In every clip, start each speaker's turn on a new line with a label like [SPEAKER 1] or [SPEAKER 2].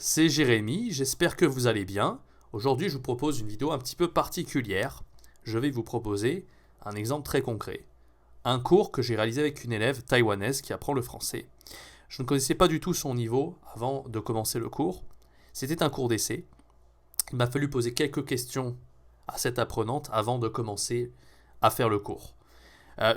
[SPEAKER 1] C'est Jérémy, j'espère que vous allez bien. Aujourd'hui, je vous propose une vidéo un petit peu particulière. Je vais vous proposer un exemple très concret. Un cours que j'ai réalisé avec une élève taïwanaise qui apprend le français. Je ne connaissais pas du tout son niveau avant de commencer le cours. C'était un cours d'essai. Il m'a fallu poser quelques questions à cette apprenante avant de commencer à faire le cours.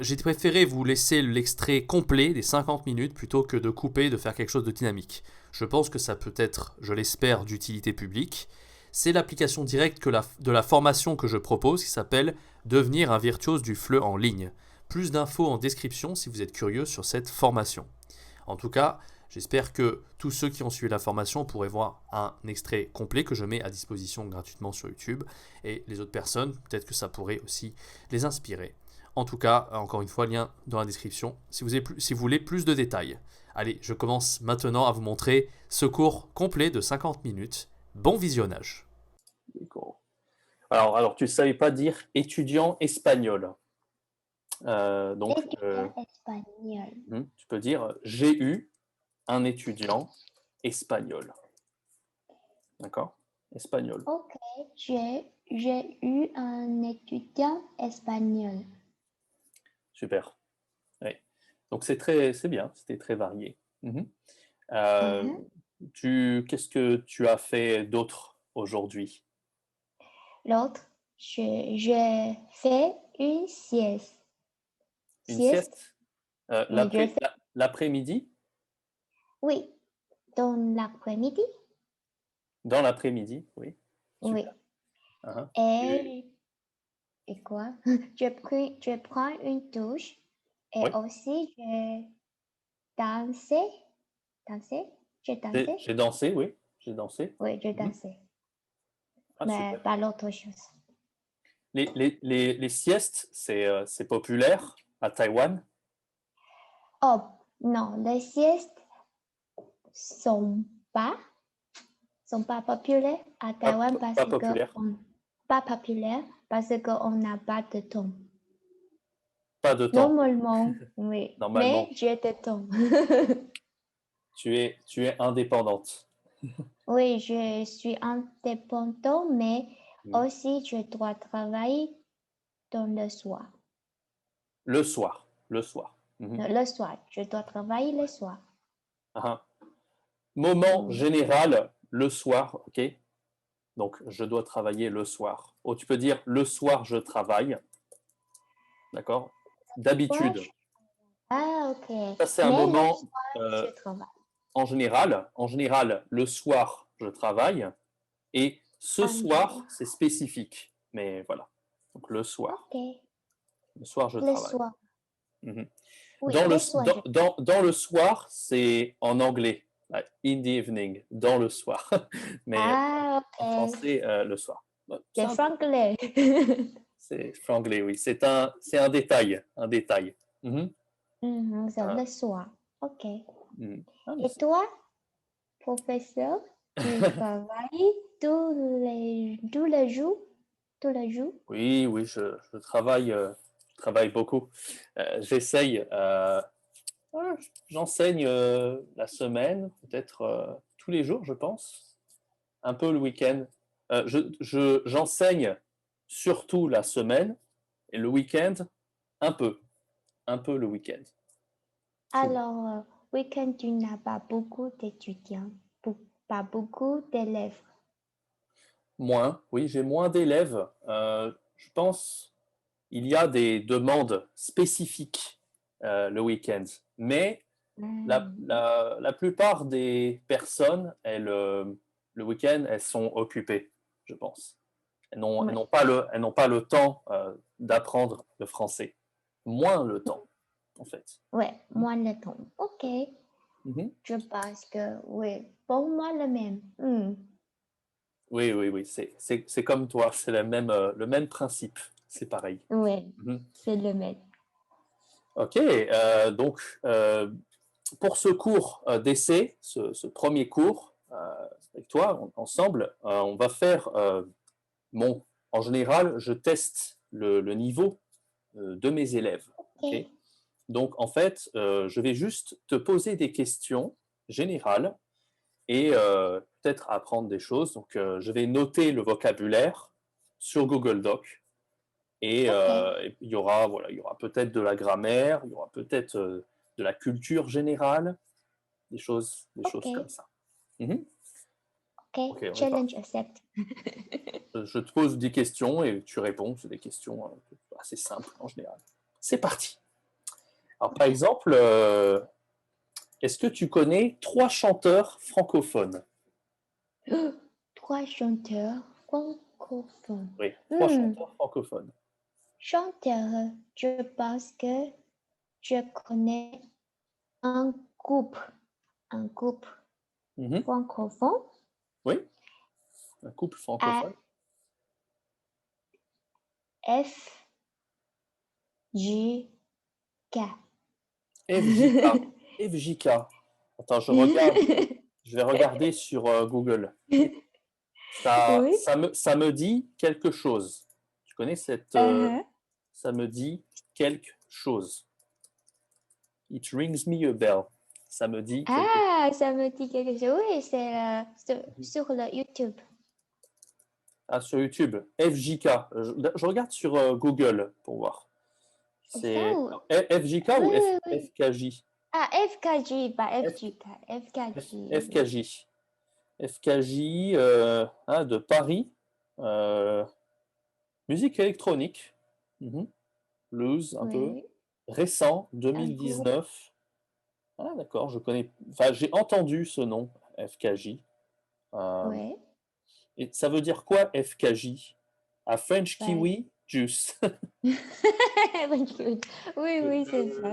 [SPEAKER 1] J'ai préféré vous laisser l'extrait complet des 50 minutes plutôt que de couper, de faire quelque chose de dynamique. Je pense que ça peut être, je l'espère, d'utilité publique. C'est l'application directe de la formation que je propose qui s'appelle Devenir un virtuose du FLE en ligne. Plus d'infos en description si vous êtes curieux sur cette formation. En tout cas, j'espère que tous ceux qui ont suivi la formation pourraient voir un extrait complet que je mets à disposition gratuitement sur YouTube. Et les autres personnes, peut-être que ça pourrait aussi les inspirer. En tout cas, encore une fois, lien dans la description si vous voulez plus de détails. Allez, je commence maintenant à vous montrer ce cours complet de 50 minutes. Bon visionnage.
[SPEAKER 2] D'accord. Alors, tu ne savais pas dire étudiant espagnol. Donc,
[SPEAKER 3] Étudiant espagnol.
[SPEAKER 2] tu peux dire j'ai eu un étudiant espagnol. D'accord? Espagnol.
[SPEAKER 3] Ok, j'ai eu un étudiant espagnol.
[SPEAKER 2] Super. Oui. Donc, c'est bien, c'était très varié. Qu'est-ce que tu as fait d'autre aujourd'hui?
[SPEAKER 3] L'autre, j'ai fait une sieste.
[SPEAKER 2] Une sieste?
[SPEAKER 3] Oui,
[SPEAKER 2] L'après-midi?
[SPEAKER 3] oui, dans l'après-midi.
[SPEAKER 2] Dans l'après-midi, oui.
[SPEAKER 3] Oui.
[SPEAKER 2] Super. Uh-huh.
[SPEAKER 3] Et quoi? Je prends une douche et
[SPEAKER 2] Oui.
[SPEAKER 3] aussi j'ai dansé. Dansé? J'ai dansé?
[SPEAKER 2] J'ai dansé, oui. J'ai dansé.
[SPEAKER 3] Oui, j'ai dansé.
[SPEAKER 2] Ah,
[SPEAKER 3] Mais
[SPEAKER 2] super.
[SPEAKER 3] pas l'autre chose.
[SPEAKER 2] Les siestes, c'est populaire à Taïwan?
[SPEAKER 3] Oh, non, les siestes sont pas, sont pas populaires à Taïwan parce
[SPEAKER 2] Pas
[SPEAKER 3] que
[SPEAKER 2] populaire.
[SPEAKER 3] pas populaires parce qu'on n'a pas de temps.
[SPEAKER 2] Pas de temps.
[SPEAKER 3] Normalement, oui.
[SPEAKER 2] Normalement,
[SPEAKER 3] Mais j'ai de temps.
[SPEAKER 2] tu es indépendante.
[SPEAKER 3] Oui, je suis indépendante, mais aussi je dois travailler dans le soir.
[SPEAKER 2] Le soir. Le soir.
[SPEAKER 3] Le soir, je dois travailler le soir.
[SPEAKER 2] Moment général, le soir, ok? Donc, je dois travailler le soir. Oh, tu peux dire le soir, je travaille. D'accord? D'habitude.
[SPEAKER 3] Ah, ok.
[SPEAKER 2] Ça, c'est un
[SPEAKER 3] Mais le
[SPEAKER 2] moment
[SPEAKER 3] soir, je travaille.
[SPEAKER 2] en général, le soir, je travaille. Et ce soir, c'est spécifique. Mais voilà. Donc, le soir.
[SPEAKER 3] Ok.
[SPEAKER 2] Le soir, je
[SPEAKER 3] Le
[SPEAKER 2] travaille.
[SPEAKER 3] soir. Oui,
[SPEAKER 2] Dans
[SPEAKER 3] le soir.
[SPEAKER 2] dans le soir, c'est en anglais. In the evening. Dans le soir. Mais
[SPEAKER 3] Ah,
[SPEAKER 2] en
[SPEAKER 3] ok.
[SPEAKER 2] français, le soir.
[SPEAKER 3] C'est franglais.
[SPEAKER 2] C'est franglais, oui. C'est un détail. Un détail.
[SPEAKER 3] C'est le soir. Ok.
[SPEAKER 2] Ah,
[SPEAKER 3] Et toi, professeur, tu travailles tous les jours? Tous les jours?
[SPEAKER 2] oui, oui, je travaille beaucoup. J'essaye. Ouais, j'enseigne la semaine, peut-être tous les jours, je pense. Un peu le week-end. J'enseigne surtout la semaine et le week-end, un peu. Un peu le week-end. Souvent.
[SPEAKER 3] Alors, week-end, tu n'as pas beaucoup d'étudiants, pas beaucoup d'élèves.
[SPEAKER 2] Moins, oui, j'ai moins d'élèves. Je pense il y a des demandes spécifiques le week-end, mais la plupart des personnes, le week-end, elles sont occupées, je pense. Elles n'ont pas le temps d'apprendre le français. Moins le temps, en fait.
[SPEAKER 3] Ouais, moi le temps. Ok. Je pense que oui, pour moi le même.
[SPEAKER 2] Oui, oui, oui, c'est comme toi, c'est le même principe, c'est pareil.
[SPEAKER 3] Oui, c'est le même.
[SPEAKER 2] Ok, donc pour ce cours d'essai, ce premier cours avec toi, ensemble, on va faire en général, je teste le niveau de mes élèves. Okay. Donc, en fait, je vais juste te poser des questions générales et peut-être apprendre des choses. Donc, je vais noter le vocabulaire sur Google Doc. Et il y aura, voilà, il y aura peut-être de la grammaire, il y aura peut-être de la culture générale, des choses comme ça. Mhm.
[SPEAKER 3] Ok,
[SPEAKER 2] Ok, on est
[SPEAKER 3] challenge accept.
[SPEAKER 2] Je te pose des questions et tu réponds. C'est des questions assez simples en général. C'est parti. Alors, par exemple, est-ce que tu connais 3 chanteurs francophones?
[SPEAKER 3] 3 chanteurs francophones.
[SPEAKER 2] Oui, 3 chanteurs francophones.
[SPEAKER 3] Chanteur, je pense que je connais un groupe,
[SPEAKER 2] Mhm.
[SPEAKER 3] francophone.
[SPEAKER 2] Oui, un couple francophone.
[SPEAKER 3] F, J, K.
[SPEAKER 2] FJK. FJK. Attends, je vais regarder sur Google.
[SPEAKER 3] Oui.
[SPEAKER 2] Ça me dit quelque chose. Tu connais cette... ça me dit quelque chose. It rings me a bell. Ça me dit quelque chose.
[SPEAKER 3] Ah, ça me dit quelque chose. Oui, c'est sur le YouTube.
[SPEAKER 2] Ah, sur YouTube. FJK. Je regarde sur Google pour voir. C'est
[SPEAKER 3] ou...
[SPEAKER 2] FJK ou
[SPEAKER 3] oui.
[SPEAKER 2] FKJ?
[SPEAKER 3] Ah, FKJ, pas FJK. FKJ.
[SPEAKER 2] FKJ. FKJ de Paris. Musique électronique. Blues, un peu.
[SPEAKER 3] Oui,
[SPEAKER 2] Récent,
[SPEAKER 3] un groupe.
[SPEAKER 2] 2019. Ah, d'accord, je connais. Enfin, j'ai entendu ce nom, FKJ.
[SPEAKER 3] Oui.
[SPEAKER 2] Et ça veut dire quoi, FKJ? A French
[SPEAKER 3] Ouais.
[SPEAKER 2] Kiwi Juice.
[SPEAKER 3] Oui, c'est ça.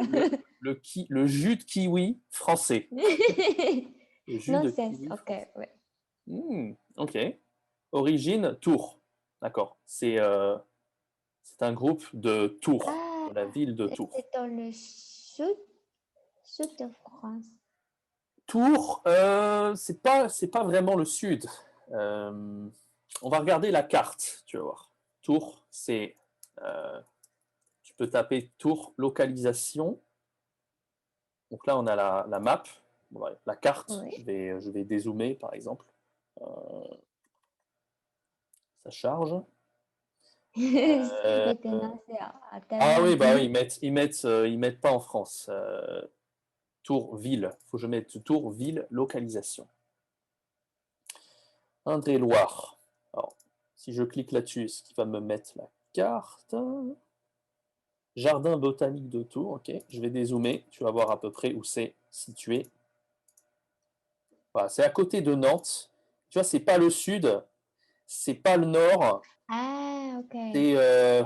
[SPEAKER 2] Le jus de kiwi français. Le jus
[SPEAKER 3] Non,
[SPEAKER 2] de
[SPEAKER 3] c'est
[SPEAKER 2] kiwi
[SPEAKER 3] ok,
[SPEAKER 2] français.
[SPEAKER 3] oui.
[SPEAKER 2] Ok. Origine, Tours. D'accord. C'est un groupe de Tours,
[SPEAKER 3] Ah,
[SPEAKER 2] de la ville de Tours.
[SPEAKER 3] c'est dans le sud de France.
[SPEAKER 2] Tours, c'est pas vraiment le sud. On va regarder la carte, tu vas voir. Tours, tu peux taper Tours localisation. Donc là, on a la map, la carte.
[SPEAKER 3] Oui.
[SPEAKER 2] Je vais dézoomer, par exemple. Ça charge.
[SPEAKER 3] Maintenant, c'est à
[SPEAKER 2] Ah
[SPEAKER 3] tellement
[SPEAKER 2] oui, bah oui,
[SPEAKER 3] vite.
[SPEAKER 2] ils mettent pas en France. Tours, ville. Il faut que je mette Tours, ville, localisation. Indre-et-Loire. Alors, si je clique là-dessus, est-ce qu'il va me mettre la carte? Jardin botanique de Tours, ok. Je vais dézoomer, tu vas voir à peu près où c'est situé. Voilà, c'est à côté de Nantes. Tu vois, c'est pas le sud, c'est pas le nord,
[SPEAKER 3] Ah, ok.
[SPEAKER 2] c'est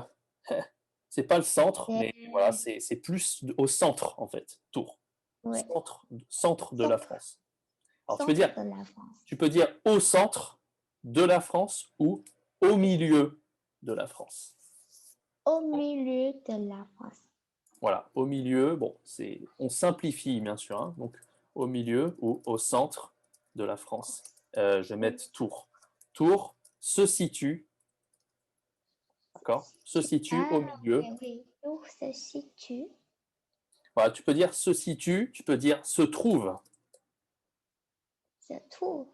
[SPEAKER 2] c'est pas le centre,
[SPEAKER 3] C'est
[SPEAKER 2] mais voilà, c'est plus au centre en fait, Tours.
[SPEAKER 3] ouais.
[SPEAKER 2] Centre de la
[SPEAKER 3] Centre,
[SPEAKER 2] France. Alors
[SPEAKER 3] centre de la France.
[SPEAKER 2] tu peux dire au centre de la France ou au milieu de la France.
[SPEAKER 3] Au milieu de la France.
[SPEAKER 2] Voilà, au milieu, bon, on simplifie bien sûr, hein, donc au milieu ou au centre de la France. Je vais mettre Tours. Tours se situe, d'accord? Se situe au
[SPEAKER 3] Ah,
[SPEAKER 2] milieu.
[SPEAKER 3] ok, oui. Où se situe?
[SPEAKER 2] Voilà, tu peux dire se situe, tu peux dire se trouve.
[SPEAKER 3] Se trouve.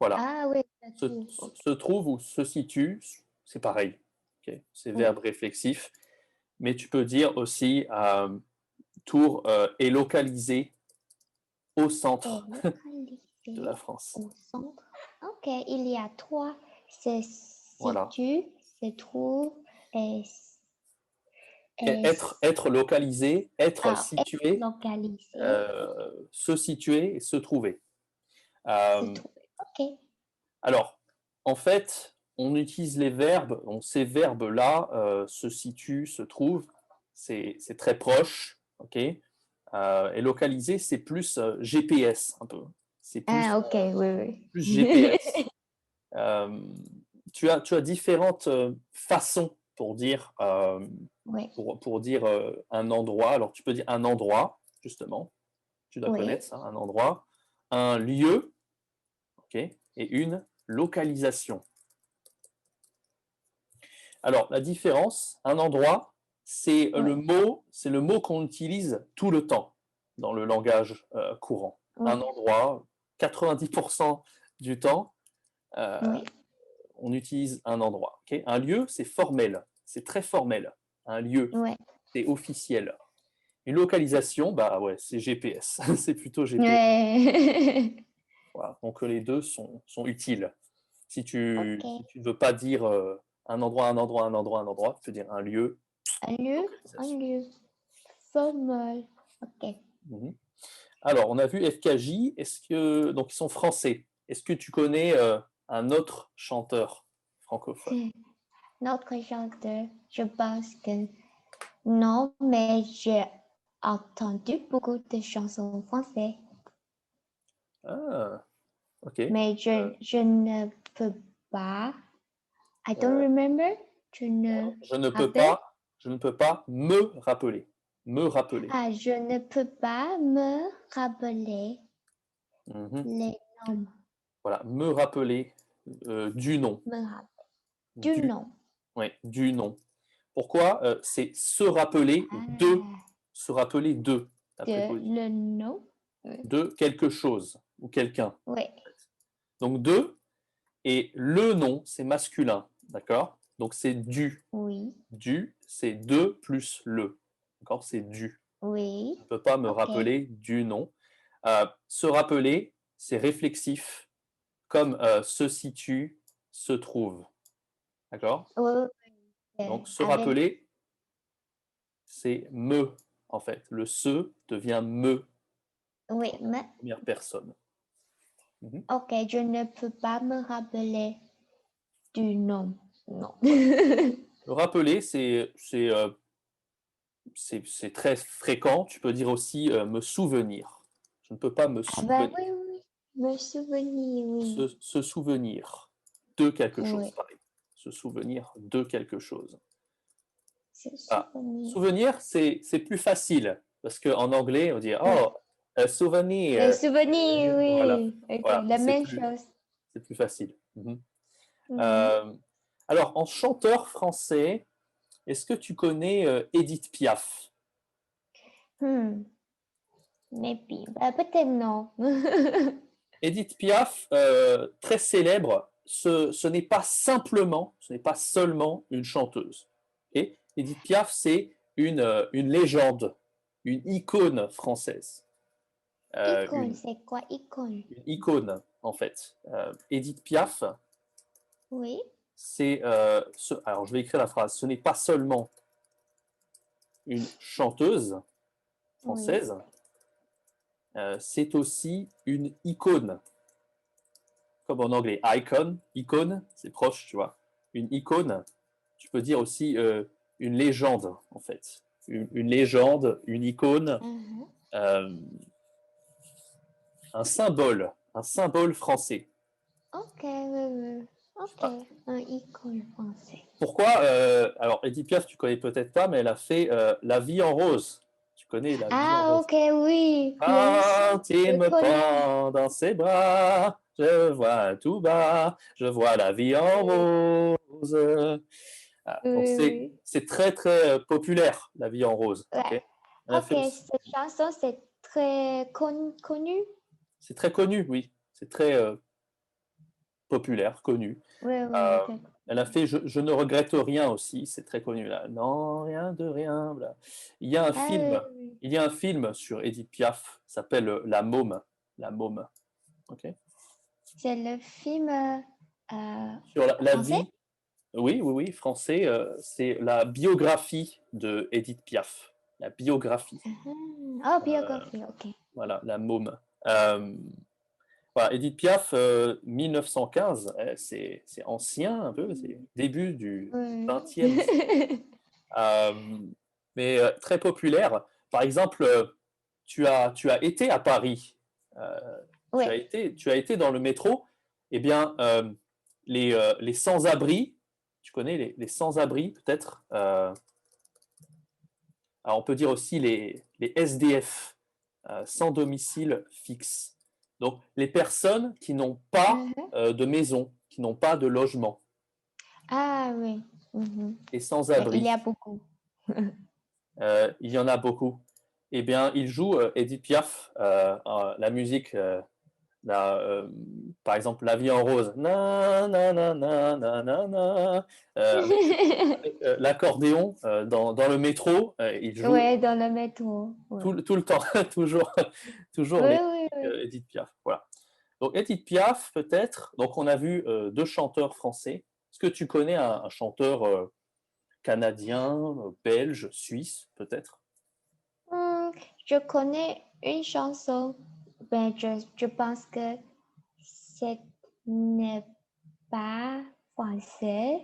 [SPEAKER 2] Voilà,
[SPEAKER 3] Ah oui, se trouve. Ok.
[SPEAKER 2] se trouve ou se situe, c'est pareil. Okay? C'est
[SPEAKER 3] Oui.
[SPEAKER 2] verbe réflexif. Mais tu peux dire aussi Tours est localisé au
[SPEAKER 3] Et
[SPEAKER 2] centre de
[SPEAKER 3] localisé
[SPEAKER 2] la France.
[SPEAKER 3] au centre. Ok, il y a 3. Se
[SPEAKER 2] Voilà.
[SPEAKER 3] situe, se trouve et,
[SPEAKER 2] Être localisé, être
[SPEAKER 3] être
[SPEAKER 2] situé,
[SPEAKER 3] localisé,
[SPEAKER 2] se situer et se trouver.
[SPEAKER 3] se trouver. Ok.
[SPEAKER 2] Alors, en fait, on utilise les verbes, ces verbes-là, se situe, se trouve, c'est très proche, ok? Et localiser, c'est plus GPS un peu. C'est
[SPEAKER 3] Ah, ok, oui,
[SPEAKER 2] plus
[SPEAKER 3] oui.
[SPEAKER 2] GPS. Euh, tu as différentes façons pour dire,
[SPEAKER 3] Oui,
[SPEAKER 2] pour dire un endroit. Alors, tu peux dire un endroit, justement. Tu dois
[SPEAKER 3] oui.
[SPEAKER 2] connaître ça, un endroit. Un lieu, ok, et une localisation. Alors, la différence, un endroit, c'est
[SPEAKER 3] Oui,
[SPEAKER 2] le mot qu'on utilise tout le temps dans le langage courant.
[SPEAKER 3] oui.
[SPEAKER 2] Un endroit, 90% du temps,
[SPEAKER 3] Oui.
[SPEAKER 2] on utilise un endroit. Okay? Un lieu, c'est formel, c'est très formel. Un lieu,
[SPEAKER 3] Ouais.
[SPEAKER 2] c'est officiel. Une localisation, bah ouais, c'est GPS, c'est plutôt GPS.
[SPEAKER 3] Ouais.
[SPEAKER 2] Voilà. Donc les deux sont utiles. Si tu
[SPEAKER 3] Ok.
[SPEAKER 2] si tu ne veux pas dire un endroit, un endroit, un endroit, un endroit, tu peux dire un lieu,
[SPEAKER 3] Un lieu, un
[SPEAKER 2] localisation.
[SPEAKER 3] lieu. Formel. Ok.
[SPEAKER 2] Mhm. Alors, on a vu FKJ, donc ils sont français. Est-ce que tu connais un autre chanteur francophone?
[SPEAKER 3] Notre chanteur, je pense que non, mais j'ai entendu beaucoup de chansons françaises.
[SPEAKER 2] Ah, ok.
[SPEAKER 3] Mais je ne peux pas. I don't
[SPEAKER 2] Euh,
[SPEAKER 3] remember. Je ne
[SPEAKER 2] je ne peux
[SPEAKER 3] rappelle.
[SPEAKER 2] pas, je ne peux pas me rappeler. Me rappeler.
[SPEAKER 3] Ah, je ne peux pas me rappeler
[SPEAKER 2] Mhm.
[SPEAKER 3] les noms.
[SPEAKER 2] Voilà, me rappeler du nom.
[SPEAKER 3] Me rappeler du
[SPEAKER 2] Du,
[SPEAKER 3] nom.
[SPEAKER 2] ouais, du nom. Pourquoi? C'est
[SPEAKER 3] Ah,
[SPEAKER 2] se rappeler de, la
[SPEAKER 3] de
[SPEAKER 2] préposition,
[SPEAKER 3] le nom.
[SPEAKER 2] de quelque chose ou quelqu'un.
[SPEAKER 3] Oui,
[SPEAKER 2] Donc de, et le nom, c'est masculin, d'accord? Donc c'est du.
[SPEAKER 3] oui,
[SPEAKER 2] Du, c'est de plus le. D'accord? C'est du.
[SPEAKER 3] oui.
[SPEAKER 2] Je ne peux pas me
[SPEAKER 3] Ok.
[SPEAKER 2] rappeler du nom. Se rappeler, c'est réflexif, comme se situe, se trouve. D'accord?
[SPEAKER 3] Oui,
[SPEAKER 2] Donc se
[SPEAKER 3] avec,
[SPEAKER 2] rappeler, c'est me, en fait. Le se devient me,
[SPEAKER 3] oui, mais,
[SPEAKER 2] première personne. Mhm.
[SPEAKER 3] ok, je ne peux pas me rappeler du nom. Non.
[SPEAKER 2] Le rappeler, c'est très fréquent. Tu peux dire aussi me souvenir. Je ne peux pas me
[SPEAKER 3] Ah bah
[SPEAKER 2] souvenir.
[SPEAKER 3] oui, oui, me souvenir, oui.
[SPEAKER 2] Se souvenir de quelque chose,
[SPEAKER 3] Oui,
[SPEAKER 2] pareil. Se souvenir de quelque chose.
[SPEAKER 3] se
[SPEAKER 2] Ah,
[SPEAKER 3] souvenir.
[SPEAKER 2] souvenir, c'est plus facile parce qu'en anglais, on dit
[SPEAKER 3] Oui,
[SPEAKER 2] oh, souvenir.
[SPEAKER 3] le souvenir,
[SPEAKER 2] Voilà,
[SPEAKER 3] oui. Ok,
[SPEAKER 2] voilà,
[SPEAKER 3] la même chose.
[SPEAKER 2] c'est plus facile. Mhm.
[SPEAKER 3] Mhm.
[SPEAKER 2] Euh, alors, en chanteur français, est-ce que tu connais Édith Piaf?
[SPEAKER 3] Hmm, maybe. Bah, peut-être non.
[SPEAKER 2] Édith Piaf, très célèbre, ce n'est pas simplement, ce n'est pas seulement une chanteuse. Okay? Édith Piaf, c'est une légende, une icône française.
[SPEAKER 3] Icône, c'est quoi icône?
[SPEAKER 2] Une icône, en fait. Édith Piaf,
[SPEAKER 3] Oui.
[SPEAKER 2] c'est... alors, je vais écrire la phrase. Ce n'est pas seulement une chanteuse
[SPEAKER 3] Oui.
[SPEAKER 2] française, c'est aussi une icône. Comme en anglais, icon, icône, c'est proche, tu vois. Une icône, tu peux dire aussi une légende, en fait. Une légende, une icône,
[SPEAKER 3] Mhm.
[SPEAKER 2] euh, un symbole français.
[SPEAKER 3] Ok, oui, oui. Ok,
[SPEAKER 2] Ah,
[SPEAKER 3] un icône français.
[SPEAKER 2] pourquoi alors, Edith Piaf, tu connais peut-être pas, mais elle a fait La vie en rose. Tu connais La vie en
[SPEAKER 3] Ah,
[SPEAKER 2] rose?
[SPEAKER 3] ok, oui, bien sûr.
[SPEAKER 2] Quand il
[SPEAKER 3] Je
[SPEAKER 2] me
[SPEAKER 3] connais.
[SPEAKER 2] prend dans ses bras, je vois tout bas, je vois la vie en
[SPEAKER 3] Oui,
[SPEAKER 2] rose. Ah, donc
[SPEAKER 3] oui, oui.
[SPEAKER 2] c'est très très populaire, la vie en rose.
[SPEAKER 3] Ouais.
[SPEAKER 2] Ok. Elle a
[SPEAKER 3] Ok,
[SPEAKER 2] fait aussi.
[SPEAKER 3] cette chanson, c'est très connu.
[SPEAKER 2] C'est très connu, oui. C'est très populaire, connu.
[SPEAKER 3] Oui, oui,
[SPEAKER 2] Euh, elle a fait je ne regrette rien aussi, c'est très connu là. Non, rien de rien. Bla. Il y a un
[SPEAKER 3] Ah, oui,
[SPEAKER 2] film,
[SPEAKER 3] oui.
[SPEAKER 2] il y a un film sur Edith Piaf, s'appelle La Môme. La Môme. Ok.
[SPEAKER 3] C'est le film
[SPEAKER 2] Sur la
[SPEAKER 3] français?
[SPEAKER 2] vie, oui, oui, oui, français, c'est la biographie de Edith Piaf. La biographie.
[SPEAKER 3] Ah, oh,
[SPEAKER 2] Euh,
[SPEAKER 3] biographie, ok.
[SPEAKER 2] voilà, La Môme. Voilà, Edith Piaf, 1915, c'est ancien un peu, c'est début du
[SPEAKER 3] Oui.
[SPEAKER 2] 20e siècle. Euh, mais très populaire. Par exemple, tu as été à Paris, euh,
[SPEAKER 3] Oui.
[SPEAKER 2] tu as été dans le métro, eh bien, les sans-abri, tu connais les sans-abri peut-être. Alors on peut dire aussi les SDF, sans domicile fixe. Donc les personnes qui n'ont pas
[SPEAKER 3] Mhm.
[SPEAKER 2] de maison, qui n'ont pas de logement,
[SPEAKER 3] Ah, oui. Mhm.
[SPEAKER 2] les
[SPEAKER 3] Il y
[SPEAKER 2] sans-abri.
[SPEAKER 3] a beaucoup.
[SPEAKER 2] Il y en a beaucoup. Eh bien, il joue Edith Piaf, la musique Par exemple, La vie en rose. Na, na, na, na, na, na, na. L'accordéon dans le métro, il joue
[SPEAKER 3] Ouais, dans le métro. Ouais.
[SPEAKER 2] tout le temps, toujours
[SPEAKER 3] Oui,
[SPEAKER 2] les
[SPEAKER 3] oui, oui.
[SPEAKER 2] Edith Piaf. Voilà. Donc Edith Piaf, peut-être. Donc on a vu deux chanteurs français. Est-ce que tu connais un chanteur canadien, belge, suisse, peut-être?
[SPEAKER 3] Hmm, je connais une chanson, mais je pense que ce n'est pas français,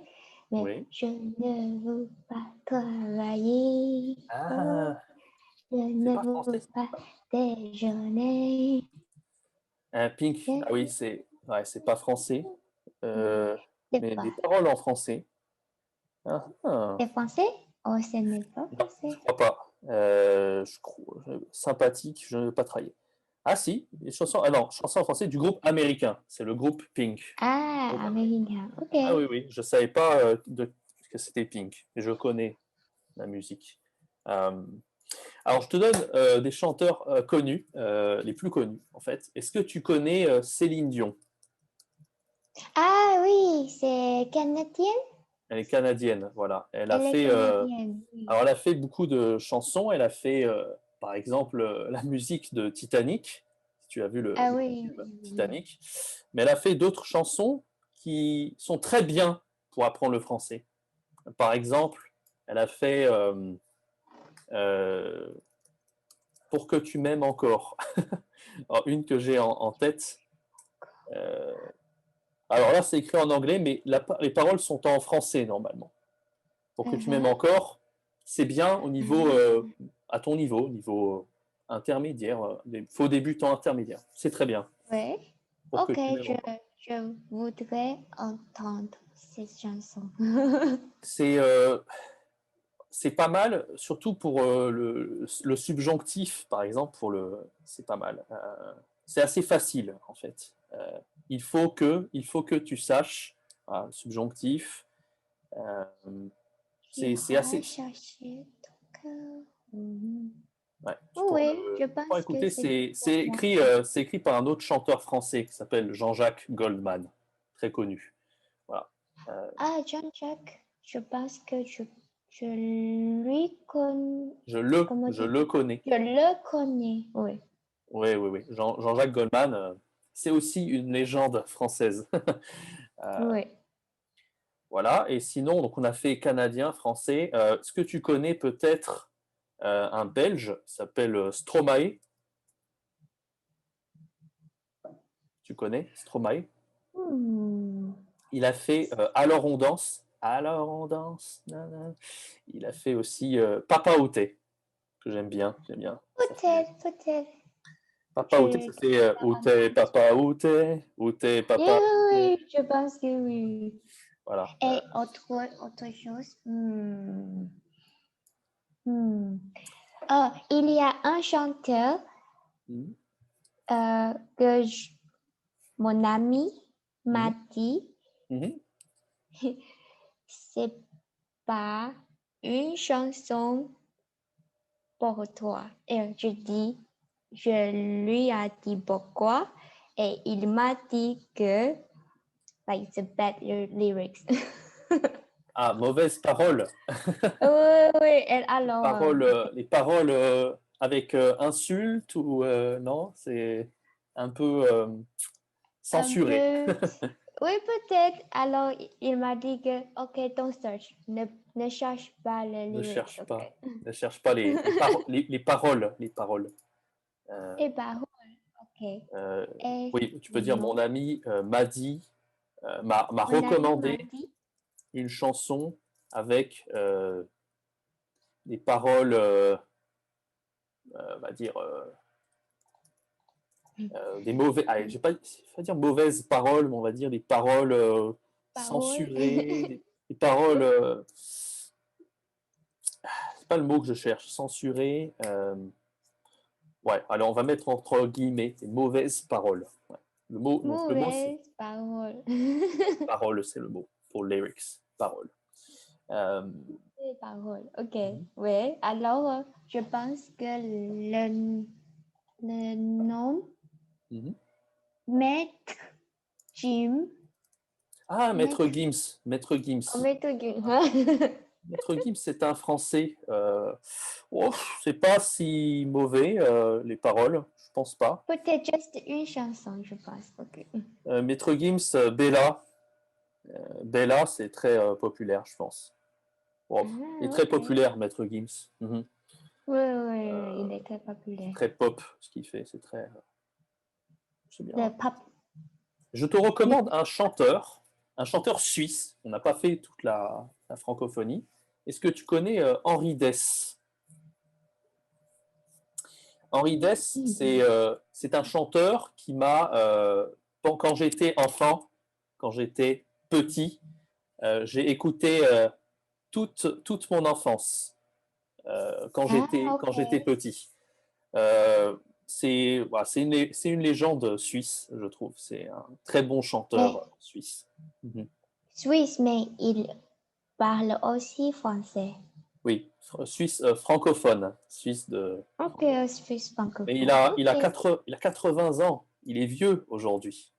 [SPEAKER 3] mais
[SPEAKER 2] Oui.
[SPEAKER 3] je ne veux pas travailler. Oh,
[SPEAKER 2] Ah,
[SPEAKER 3] je
[SPEAKER 2] c'est
[SPEAKER 3] ne
[SPEAKER 2] pas français.
[SPEAKER 3] veux pas déjeuner.
[SPEAKER 2] Pink. Ah oui, c'est pas français. Euh,
[SPEAKER 3] C'est
[SPEAKER 2] mais des
[SPEAKER 3] pas.
[SPEAKER 2] paroles en français. Ah, ah.
[SPEAKER 3] C'est français? Oh, ce n'est pas
[SPEAKER 2] Non, je
[SPEAKER 3] français.
[SPEAKER 2] crois pas. Sympathique, je ne veux pas trahir. Ah si, les chansons. Ah non, chansons en français du groupe américain. C'est le groupe Pink.
[SPEAKER 3] Ah,
[SPEAKER 2] Groupe américain.
[SPEAKER 3] américain.
[SPEAKER 2] Ah
[SPEAKER 3] Ok.
[SPEAKER 2] oui, oui, je savais pas que c'était Pink. Mais je connais la musique. Euh, alors, je te donne des chanteurs connus, les plus connus en fait. Est-ce que tu connais Céline Dion?
[SPEAKER 3] Ah oui, c'est canadien?
[SPEAKER 2] Elle est canadienne, voilà.
[SPEAKER 3] Elle est canadienne, oui.
[SPEAKER 2] Alors, elle a fait beaucoup de chansons. Elle a fait, par exemple, la musique de Titanic, si tu as vu
[SPEAKER 3] Ah
[SPEAKER 2] le
[SPEAKER 3] oui,
[SPEAKER 2] film
[SPEAKER 3] oui, oui.
[SPEAKER 2] Titanic. Mais elle a fait d'autres chansons qui sont très bien pour apprendre le français. Par exemple, elle a fait euh, Pour que tu m'aimes encore. Alors, une que j'ai en tête. Euh, alors là, c'est écrit en anglais, mais les paroles sont en français normalement. Pour que tu m'aimes
[SPEAKER 3] Uh-huh.
[SPEAKER 2] encore, c'est bien au niveau, à ton niveau, niveau intermédiaire, des faux débutants intermédiaires. C'est très bien.
[SPEAKER 3] Oui.
[SPEAKER 2] Pour que
[SPEAKER 3] Ok,
[SPEAKER 2] tu m'aimes
[SPEAKER 3] je,
[SPEAKER 2] encore.
[SPEAKER 3] je voudrais entendre cette chanson.
[SPEAKER 2] C'est c'est pas mal, surtout pour le subjonctif, par exemple, c'est pas mal. C'est assez facile, en fait. Il faut que tu saches, voilà, le subjonctif, euh, c'est
[SPEAKER 3] J'irai
[SPEAKER 2] assez.
[SPEAKER 3] chercher ton cœur. Mhm.
[SPEAKER 2] Ouais,
[SPEAKER 3] Oui, je
[SPEAKER 2] tu pourras
[SPEAKER 3] pense que
[SPEAKER 2] écouter,
[SPEAKER 3] c'est
[SPEAKER 2] c'est
[SPEAKER 3] pour
[SPEAKER 2] c'est
[SPEAKER 3] moi.
[SPEAKER 2] écrit, c'est écrit par un autre chanteur français qui s'appelle Jean-Jacques Goldman, très connu. Voilà. Euh,
[SPEAKER 3] Ah, Jean-Jacques, je pense que je lui connais. Comment
[SPEAKER 2] je
[SPEAKER 3] dire?
[SPEAKER 2] le connais.
[SPEAKER 3] Je le connais, oui.
[SPEAKER 2] Oui, oui, oui. Jean-Jacques Goldman, c'est aussi une légende française. Euh,
[SPEAKER 3] Oui.
[SPEAKER 2] voilà. Et sinon, donc on a fait canadien, français. Est-ce que tu connais peut-être un Belge qui s'appelle Stromae? Tu connais Stromae?
[SPEAKER 3] Hmm.
[SPEAKER 2] Il a fait Alors on danse. Alors on danse. Nanana. Il a fait aussi Papa Outé, que j'aime bien. J'aime bien. Ça fait
[SPEAKER 3] Peut-être, peut-être.
[SPEAKER 2] Papa Outé,
[SPEAKER 3] Je
[SPEAKER 2] ça fait Outé,
[SPEAKER 3] entendu.
[SPEAKER 2] Papa Outé, Outé,
[SPEAKER 3] Oui,
[SPEAKER 2] Papa Outé.
[SPEAKER 3] oui, oui, je pense que oui.
[SPEAKER 2] Voilà.
[SPEAKER 3] Et autre chose. Hmm. Ah, il y a un chanteur
[SPEAKER 2] Mhm,
[SPEAKER 3] que mon ami m'a
[SPEAKER 2] mhm,
[SPEAKER 3] dit,
[SPEAKER 2] mhm.
[SPEAKER 3] c'est pas une chanson pour toi. Et je lui ai dit pourquoi. Et il m'a dit que like, it's a bad lyrics.
[SPEAKER 2] Ah, mauvaise parole.
[SPEAKER 3] Oui, oui, et alors,
[SPEAKER 2] Les paroles avec insulte ou non, c'est un peu
[SPEAKER 3] un
[SPEAKER 2] censuré.
[SPEAKER 3] peu, oui, peut-être. Alors, il m'a dit que, ok, don't search, ne cherche pas les
[SPEAKER 2] Ne
[SPEAKER 3] lyrics,
[SPEAKER 2] cherche
[SPEAKER 3] ok.
[SPEAKER 2] pas, ne cherche pas les paroles, les paroles. Euh,
[SPEAKER 3] Et bah, ok.
[SPEAKER 2] euh,
[SPEAKER 3] Et
[SPEAKER 2] oui, tu peux dire
[SPEAKER 3] sinon,
[SPEAKER 2] mon ami m'a dit, m'a
[SPEAKER 3] mon ami m'a
[SPEAKER 2] recommandé
[SPEAKER 3] dit,
[SPEAKER 2] une chanson avec des paroles, on va dire des mauvais, allez, je vais pas dire mauvaises paroles, mais on va dire des paroles
[SPEAKER 3] parole.
[SPEAKER 2] censurées, des paroles, c'est pas le mot que je cherche, censurées. Ouais, alors on va mettre entre guillemets des mauvaises paroles. Ouais. Donc le mot c'est
[SPEAKER 3] Mauvaise parole.
[SPEAKER 2] parole, c'est le mot pour lyrics, parole. Euh,
[SPEAKER 3] Mauvaise parole, ok.
[SPEAKER 2] mhm,
[SPEAKER 3] Oui, alors, je pense que le nom
[SPEAKER 2] mhm.
[SPEAKER 3] Maître Jim.
[SPEAKER 2] Ah, Maître
[SPEAKER 3] Maître,
[SPEAKER 2] Gims. Maître Gims.
[SPEAKER 3] Maître Jim.
[SPEAKER 2] Maître Gims, c'est un Français. C'est pas si mauvais, les paroles. Je pense pas.
[SPEAKER 3] Peut-être juste une chanson, je pense. Ok.
[SPEAKER 2] Maître Gims, Bella. Bella, c'est très populaire, je pense.
[SPEAKER 3] Ah,
[SPEAKER 2] Il est très
[SPEAKER 3] ok.
[SPEAKER 2] populaire, Maître Gims. Mhm.
[SPEAKER 3] Oui, oui, il est très populaire.
[SPEAKER 2] Très pop, ce qu'il fait. C'est
[SPEAKER 3] Le
[SPEAKER 2] bien.
[SPEAKER 3] pop.
[SPEAKER 2] Je te recommande un chanteur suisse. On n'a pas fait toute la francophonie. Est-ce que tu connais Henri Dess? Henri Dess, c'est un chanteur qui m'a, quand j'étais enfant, quand j'étais petit, j'ai écouté toute mon enfance
[SPEAKER 3] Ah,
[SPEAKER 2] quand
[SPEAKER 3] ok.
[SPEAKER 2] j'étais petit. Euh, c'est une légende suisse, je trouve. C'est un très bon
[SPEAKER 3] Mais
[SPEAKER 2] chanteur suisse. Mhm.
[SPEAKER 3] Suisse, mais il parle aussi français.
[SPEAKER 2] Oui, Suisse francophone, Suisse de.
[SPEAKER 3] Ok, Suisse
[SPEAKER 2] Mais
[SPEAKER 3] francophone. Ok.
[SPEAKER 2] il a 80 ans. Il est vieux aujourd'hui.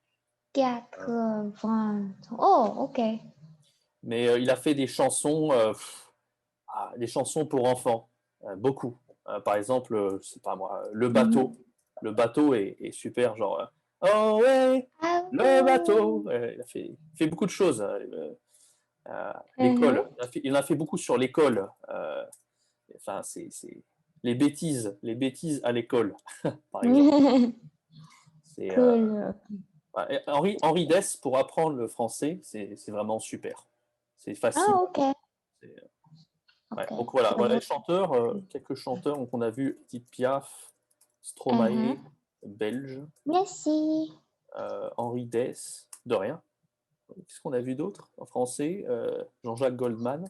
[SPEAKER 3] 80. Oh, ok.
[SPEAKER 2] Mais il a fait des chansons pour enfants, beaucoup. Par exemple, je sais pas moi, Le Bateau. Le Bateau est super, genre oh ouais,
[SPEAKER 3] Ah,
[SPEAKER 2] le bateau. Il fait beaucoup de choses.
[SPEAKER 3] mhm.
[SPEAKER 2] L'école, il en a fait beaucoup sur l'école. Enfin, c'est les bêtises à l'école, par exemple. C'est
[SPEAKER 3] Cool.
[SPEAKER 2] ouais, Henri Dess pour apprendre le français, c'est vraiment super. C'est facile.
[SPEAKER 3] Ah, ok.
[SPEAKER 2] C'est- ouais.
[SPEAKER 3] Ok.
[SPEAKER 2] Donc
[SPEAKER 3] Je
[SPEAKER 2] voilà les
[SPEAKER 3] vois.
[SPEAKER 2] chanteurs, quelques chanteurs donc on a vu Edith Piaf, Stromae,
[SPEAKER 3] Mhm.
[SPEAKER 2] belge,
[SPEAKER 3] Merci.
[SPEAKER 2] Henri Dess, de rien. Qu'est-ce qu'on a vu d'autre en français? Jean-Jacques Goldman,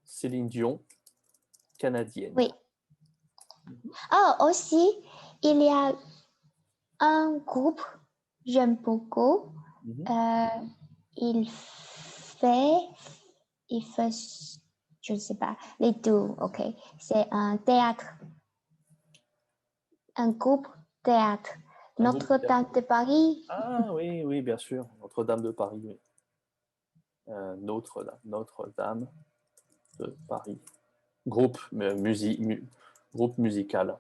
[SPEAKER 2] Céline Dion, canadienne.
[SPEAKER 3] Oui. Oh, aussi, il y a un groupe, j'aime beaucoup.
[SPEAKER 2] Mhm.
[SPEAKER 3] Euh, il fait, il fait, je ne sais pas, les deux, ok. C'est un théâtre, un groupe théâtre.
[SPEAKER 2] Un groupe de théâtre.
[SPEAKER 3] Notre-Dame de Paris.
[SPEAKER 2] Ah oui, oui, bien sûr. Notre-Dame de Paris, oui. Notre-Dame de Paris. Groupe, groupe musical,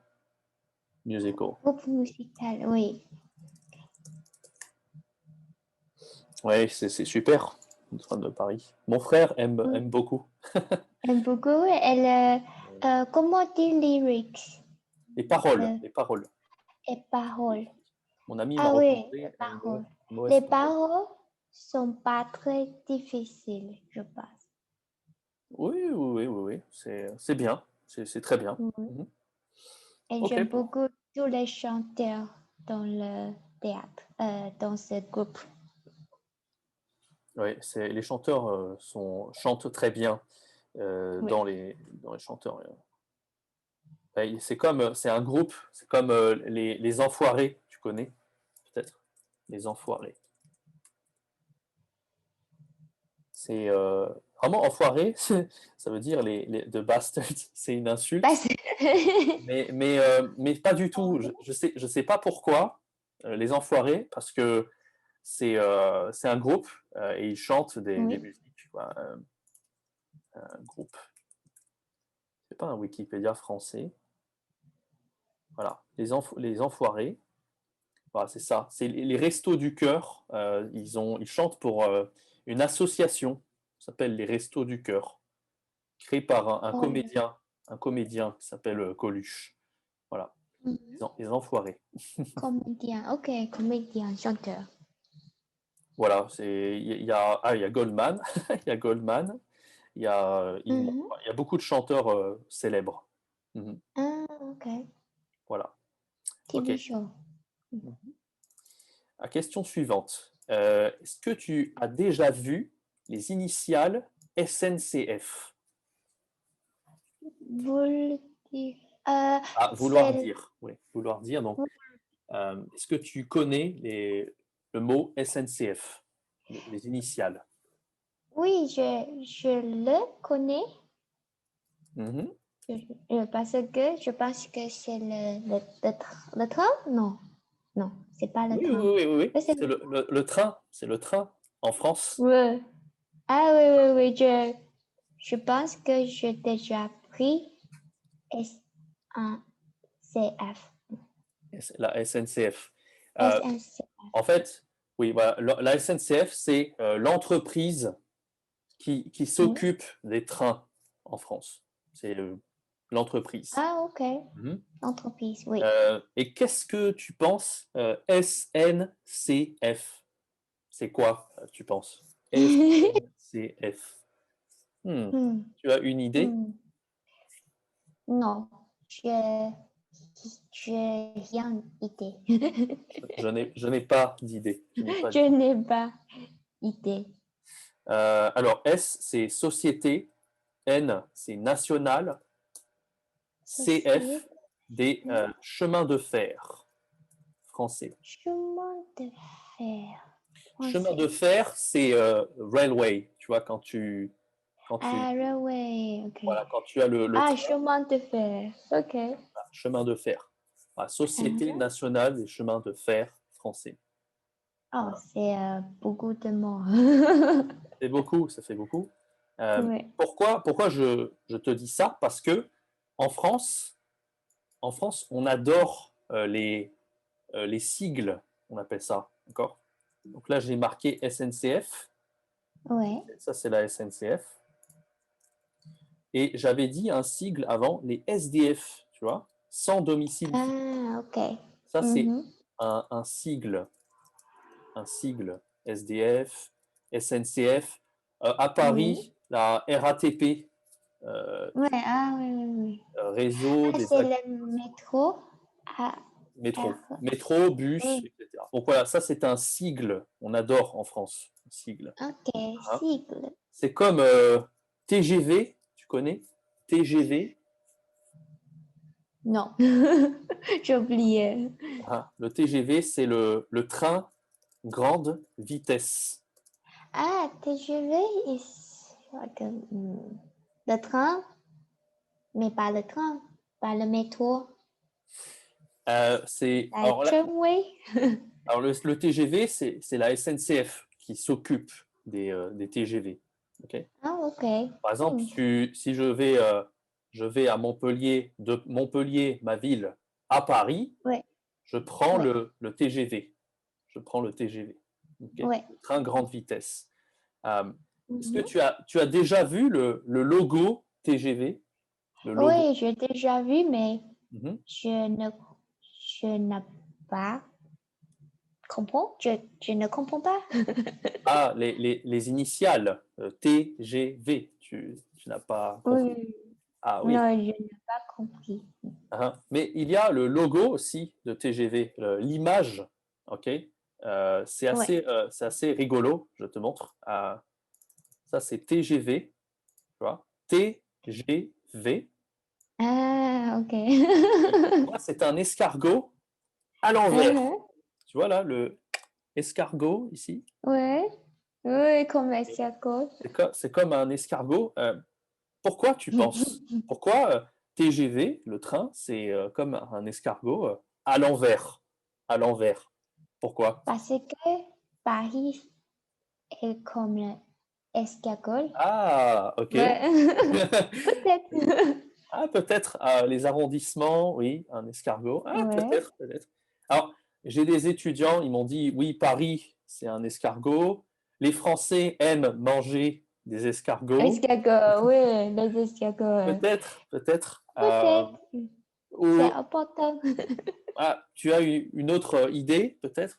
[SPEAKER 2] musical.
[SPEAKER 3] Groupe musical, oui.
[SPEAKER 2] Oui, c'est super, Notre-Dame de Paris. Mon frère
[SPEAKER 3] Oui.
[SPEAKER 2] aime beaucoup.
[SPEAKER 3] J'aime beaucoup. Elle, comment dire lyrics
[SPEAKER 2] Les paroles,
[SPEAKER 3] euh,
[SPEAKER 2] les paroles.
[SPEAKER 3] et paroles.
[SPEAKER 2] Mon ami m'a
[SPEAKER 3] Ah oui, les
[SPEAKER 2] recommandé
[SPEAKER 3] paroles.
[SPEAKER 2] une mauvaise
[SPEAKER 3] Les
[SPEAKER 2] parole.
[SPEAKER 3] paroles sont pas très difficiles, je pense.
[SPEAKER 2] Oui, oui, oui, oui, oui. C'est bien, c'est très bien.
[SPEAKER 3] Mhm.
[SPEAKER 2] Mhm.
[SPEAKER 3] Et
[SPEAKER 2] Ok,
[SPEAKER 3] j'aime beaucoup tous les chanteurs dans le théâtre, dans ce groupe.
[SPEAKER 2] oui, les chanteurs chantent très bien
[SPEAKER 3] Oui.
[SPEAKER 2] dans les chanteurs. Ouais, c'est un groupe, c'est comme les Enfoirés, tu connais peut-être, les Enfoirés. C'est vraiment Enfoiré, ça veut dire the bastards, c'est une insulte,
[SPEAKER 3] Parce-
[SPEAKER 2] mais pas du tout. Je sais pas pourquoi les Enfoirés, parce que c'est un groupe et ils chantent des
[SPEAKER 3] Oui.
[SPEAKER 2] musiques, quoi. Un groupe, c'est pas un Wikipédia français. Voilà, les Enfoirés. Voilà, c'est ça. C'est les Restos du Cœur. Ils chantent pour une association qui s'appelle les Restos du Cœur, créée par
[SPEAKER 3] Oh,
[SPEAKER 2] un comédien qui s'appelle Coluche. Voilà,
[SPEAKER 3] mhm.
[SPEAKER 2] les Enfoirés.
[SPEAKER 3] Comédien, ok, comédien, chanteur.
[SPEAKER 2] Voilà, il y a Goldman, il y a Goldman,
[SPEAKER 3] Mhm.
[SPEAKER 2] il y a beaucoup de chanteurs célèbres. Mhm.
[SPEAKER 3] Ah, ok.
[SPEAKER 2] Voilà. Ok.
[SPEAKER 3] TV show.
[SPEAKER 2] La question suivante. Est-ce que tu as déjà vu les initiales SNCF?
[SPEAKER 3] Vous le dites. Euh,
[SPEAKER 2] À vouloir
[SPEAKER 3] c'est...
[SPEAKER 2] dire. Oui, vouloir dire. Donc, est-ce que tu connais le mot SNCF, les initiales?
[SPEAKER 3] Oui, je le connais.
[SPEAKER 2] Mhm.
[SPEAKER 3] Parce que je pense que c'est le train? Non, non, c'est pas le
[SPEAKER 2] Oui,
[SPEAKER 3] train.
[SPEAKER 2] oui, oui, oui.
[SPEAKER 3] Mais c'est
[SPEAKER 2] C'est le train. C'est le train en France.
[SPEAKER 3] ouais. Ah oui, oui, oui, je pense que j'ai déjà pris SNCF.
[SPEAKER 2] La SNCF. Euh,
[SPEAKER 3] SNCF.
[SPEAKER 2] en fait, oui, voilà, la SNCF, c'est l'entreprise qui s'occupe des trains en France. C'est l'entreprise.
[SPEAKER 3] Ah, ok.
[SPEAKER 2] Mhm.
[SPEAKER 3] Entreprise, oui.
[SPEAKER 2] Et qu'est-ce que tu penses SNCF? C'est quoi, tu penses? SNCF. Hmm.
[SPEAKER 3] Hmm,
[SPEAKER 2] Tu as une idée?
[SPEAKER 3] hmm. Non, je j'ai rien idée.
[SPEAKER 2] Je n'ai pas d'idée. Je n'ai pas
[SPEAKER 3] Je
[SPEAKER 2] d'idée.
[SPEAKER 3] n'ai pas idée.
[SPEAKER 2] Alors, S, c'est société. N, c'est national.
[SPEAKER 3] Société,
[SPEAKER 2] CF, des chemins de fer français.
[SPEAKER 3] chemin de fer
[SPEAKER 2] Chemin de
[SPEAKER 3] français.
[SPEAKER 2] fer, c'est railway. Tu vois, quand tu,
[SPEAKER 3] Ah, railway, ok.
[SPEAKER 2] voilà, quand tu as le
[SPEAKER 3] Ah,
[SPEAKER 2] train,
[SPEAKER 3] chemin de fer, ok.
[SPEAKER 2] chemin de fer. Voilà, Société
[SPEAKER 3] Uh-huh.
[SPEAKER 2] nationale des chemins de fer français.
[SPEAKER 3] Oh,
[SPEAKER 2] Voilà.
[SPEAKER 3] c'est beaucoup de mots.
[SPEAKER 2] C'est beaucoup, ça fait beaucoup. Euh,
[SPEAKER 3] Oui.
[SPEAKER 2] pourquoi je te dis ça? Parce que en France, on adore les sigles, on appelle ça, d'accord? Donc là, j'ai marqué SNCF,
[SPEAKER 3] Ouais.
[SPEAKER 2] ça c'est la SNCF. Et j'avais dit un sigle avant, les SDF, tu vois, sans domicile fixe.
[SPEAKER 3] Ah, ok.
[SPEAKER 2] Ça, c'est
[SPEAKER 3] Mhm.
[SPEAKER 2] un sigle, SDF, SNCF. À
[SPEAKER 3] Oui.
[SPEAKER 2] Paris, la RATP,
[SPEAKER 3] Ouais, ah, oui, oui, oui.
[SPEAKER 2] réseau
[SPEAKER 3] Ah,
[SPEAKER 2] des
[SPEAKER 3] c'est le métro. Ah,
[SPEAKER 2] métro,
[SPEAKER 3] R.
[SPEAKER 2] métro, bus,
[SPEAKER 3] Oui.
[SPEAKER 2] etc. Donc voilà, ça c'est un sigle, on adore en France, un sigle.
[SPEAKER 3] Ok,
[SPEAKER 2] Hein.
[SPEAKER 3] sigle.
[SPEAKER 2] C'est comme TGV, tu connais? TGV,
[SPEAKER 3] Non, j'ai oublié.
[SPEAKER 2] hein. Le TGV, c'est le train grande vitesse.
[SPEAKER 3] Ah, TGV is like le train, mais pas le train, pas le métro.
[SPEAKER 2] Alors,
[SPEAKER 3] Tramway.
[SPEAKER 2] alors le TGV, c'est la SNCF qui s'occupe des TGV. Ok.
[SPEAKER 3] Ah, ok.
[SPEAKER 2] Par exemple, si je vais à Montpellier, de Montpellier, ma ville, à Paris,
[SPEAKER 3] Ouais,
[SPEAKER 2] je prends
[SPEAKER 3] ouais,
[SPEAKER 2] le TGV. Je prends le TGV. Ok.
[SPEAKER 3] ouais.
[SPEAKER 2] Le train grande vitesse. Euh, est-ce que
[SPEAKER 3] Mhm.
[SPEAKER 2] tu as déjà vu le logo TGV? Le logo.
[SPEAKER 3] Oui, j'ai déjà vu, mais
[SPEAKER 2] Mhm.
[SPEAKER 3] je ne, je n'ai pas comprends. Je ne comprends pas.
[SPEAKER 2] Ah, les initiales, TGV. Tu n'as pas compris.
[SPEAKER 3] Oui,
[SPEAKER 2] Ah oui.
[SPEAKER 3] non, je n'ai pas compris.
[SPEAKER 2] Hein. Mais il y a le logo aussi de TGV, l'image. Ok.
[SPEAKER 3] Ouais.
[SPEAKER 2] C'est assez rigolo. Je te montre. Ça, c'est TGV. Tu vois. TGV.
[SPEAKER 3] Ah, ok.
[SPEAKER 2] Moi, c'est un escargot à l'envers.
[SPEAKER 3] Uh-huh.
[SPEAKER 2] Tu vois là, le escargot ici.
[SPEAKER 3] Ouais, oui, comme escargot.
[SPEAKER 2] C'est comme un escargot. Pourquoi tu penses? Pourquoi TGV, le train, c'est comme un escargot à l'envers? À l'envers. Pourquoi?
[SPEAKER 3] Parce que Paris est comme l'escargot.
[SPEAKER 2] Ah, ok.
[SPEAKER 3] Ouais, peut-être.
[SPEAKER 2] Ah, peut-être les arrondissements, oui, un escargot. Ah,
[SPEAKER 3] Ouais,
[SPEAKER 2] peut-être, peut-être. Alors, j'ai des étudiants, ils m'ont dit, oui, Paris, c'est un escargot. Les Français aiment manger des escargots.
[SPEAKER 3] escargot, oui, les escargots.
[SPEAKER 2] Peut-être, peut-être.
[SPEAKER 3] Peut-être, c'est
[SPEAKER 2] Ou
[SPEAKER 3] important.
[SPEAKER 2] tu as une autre idée, peut-être?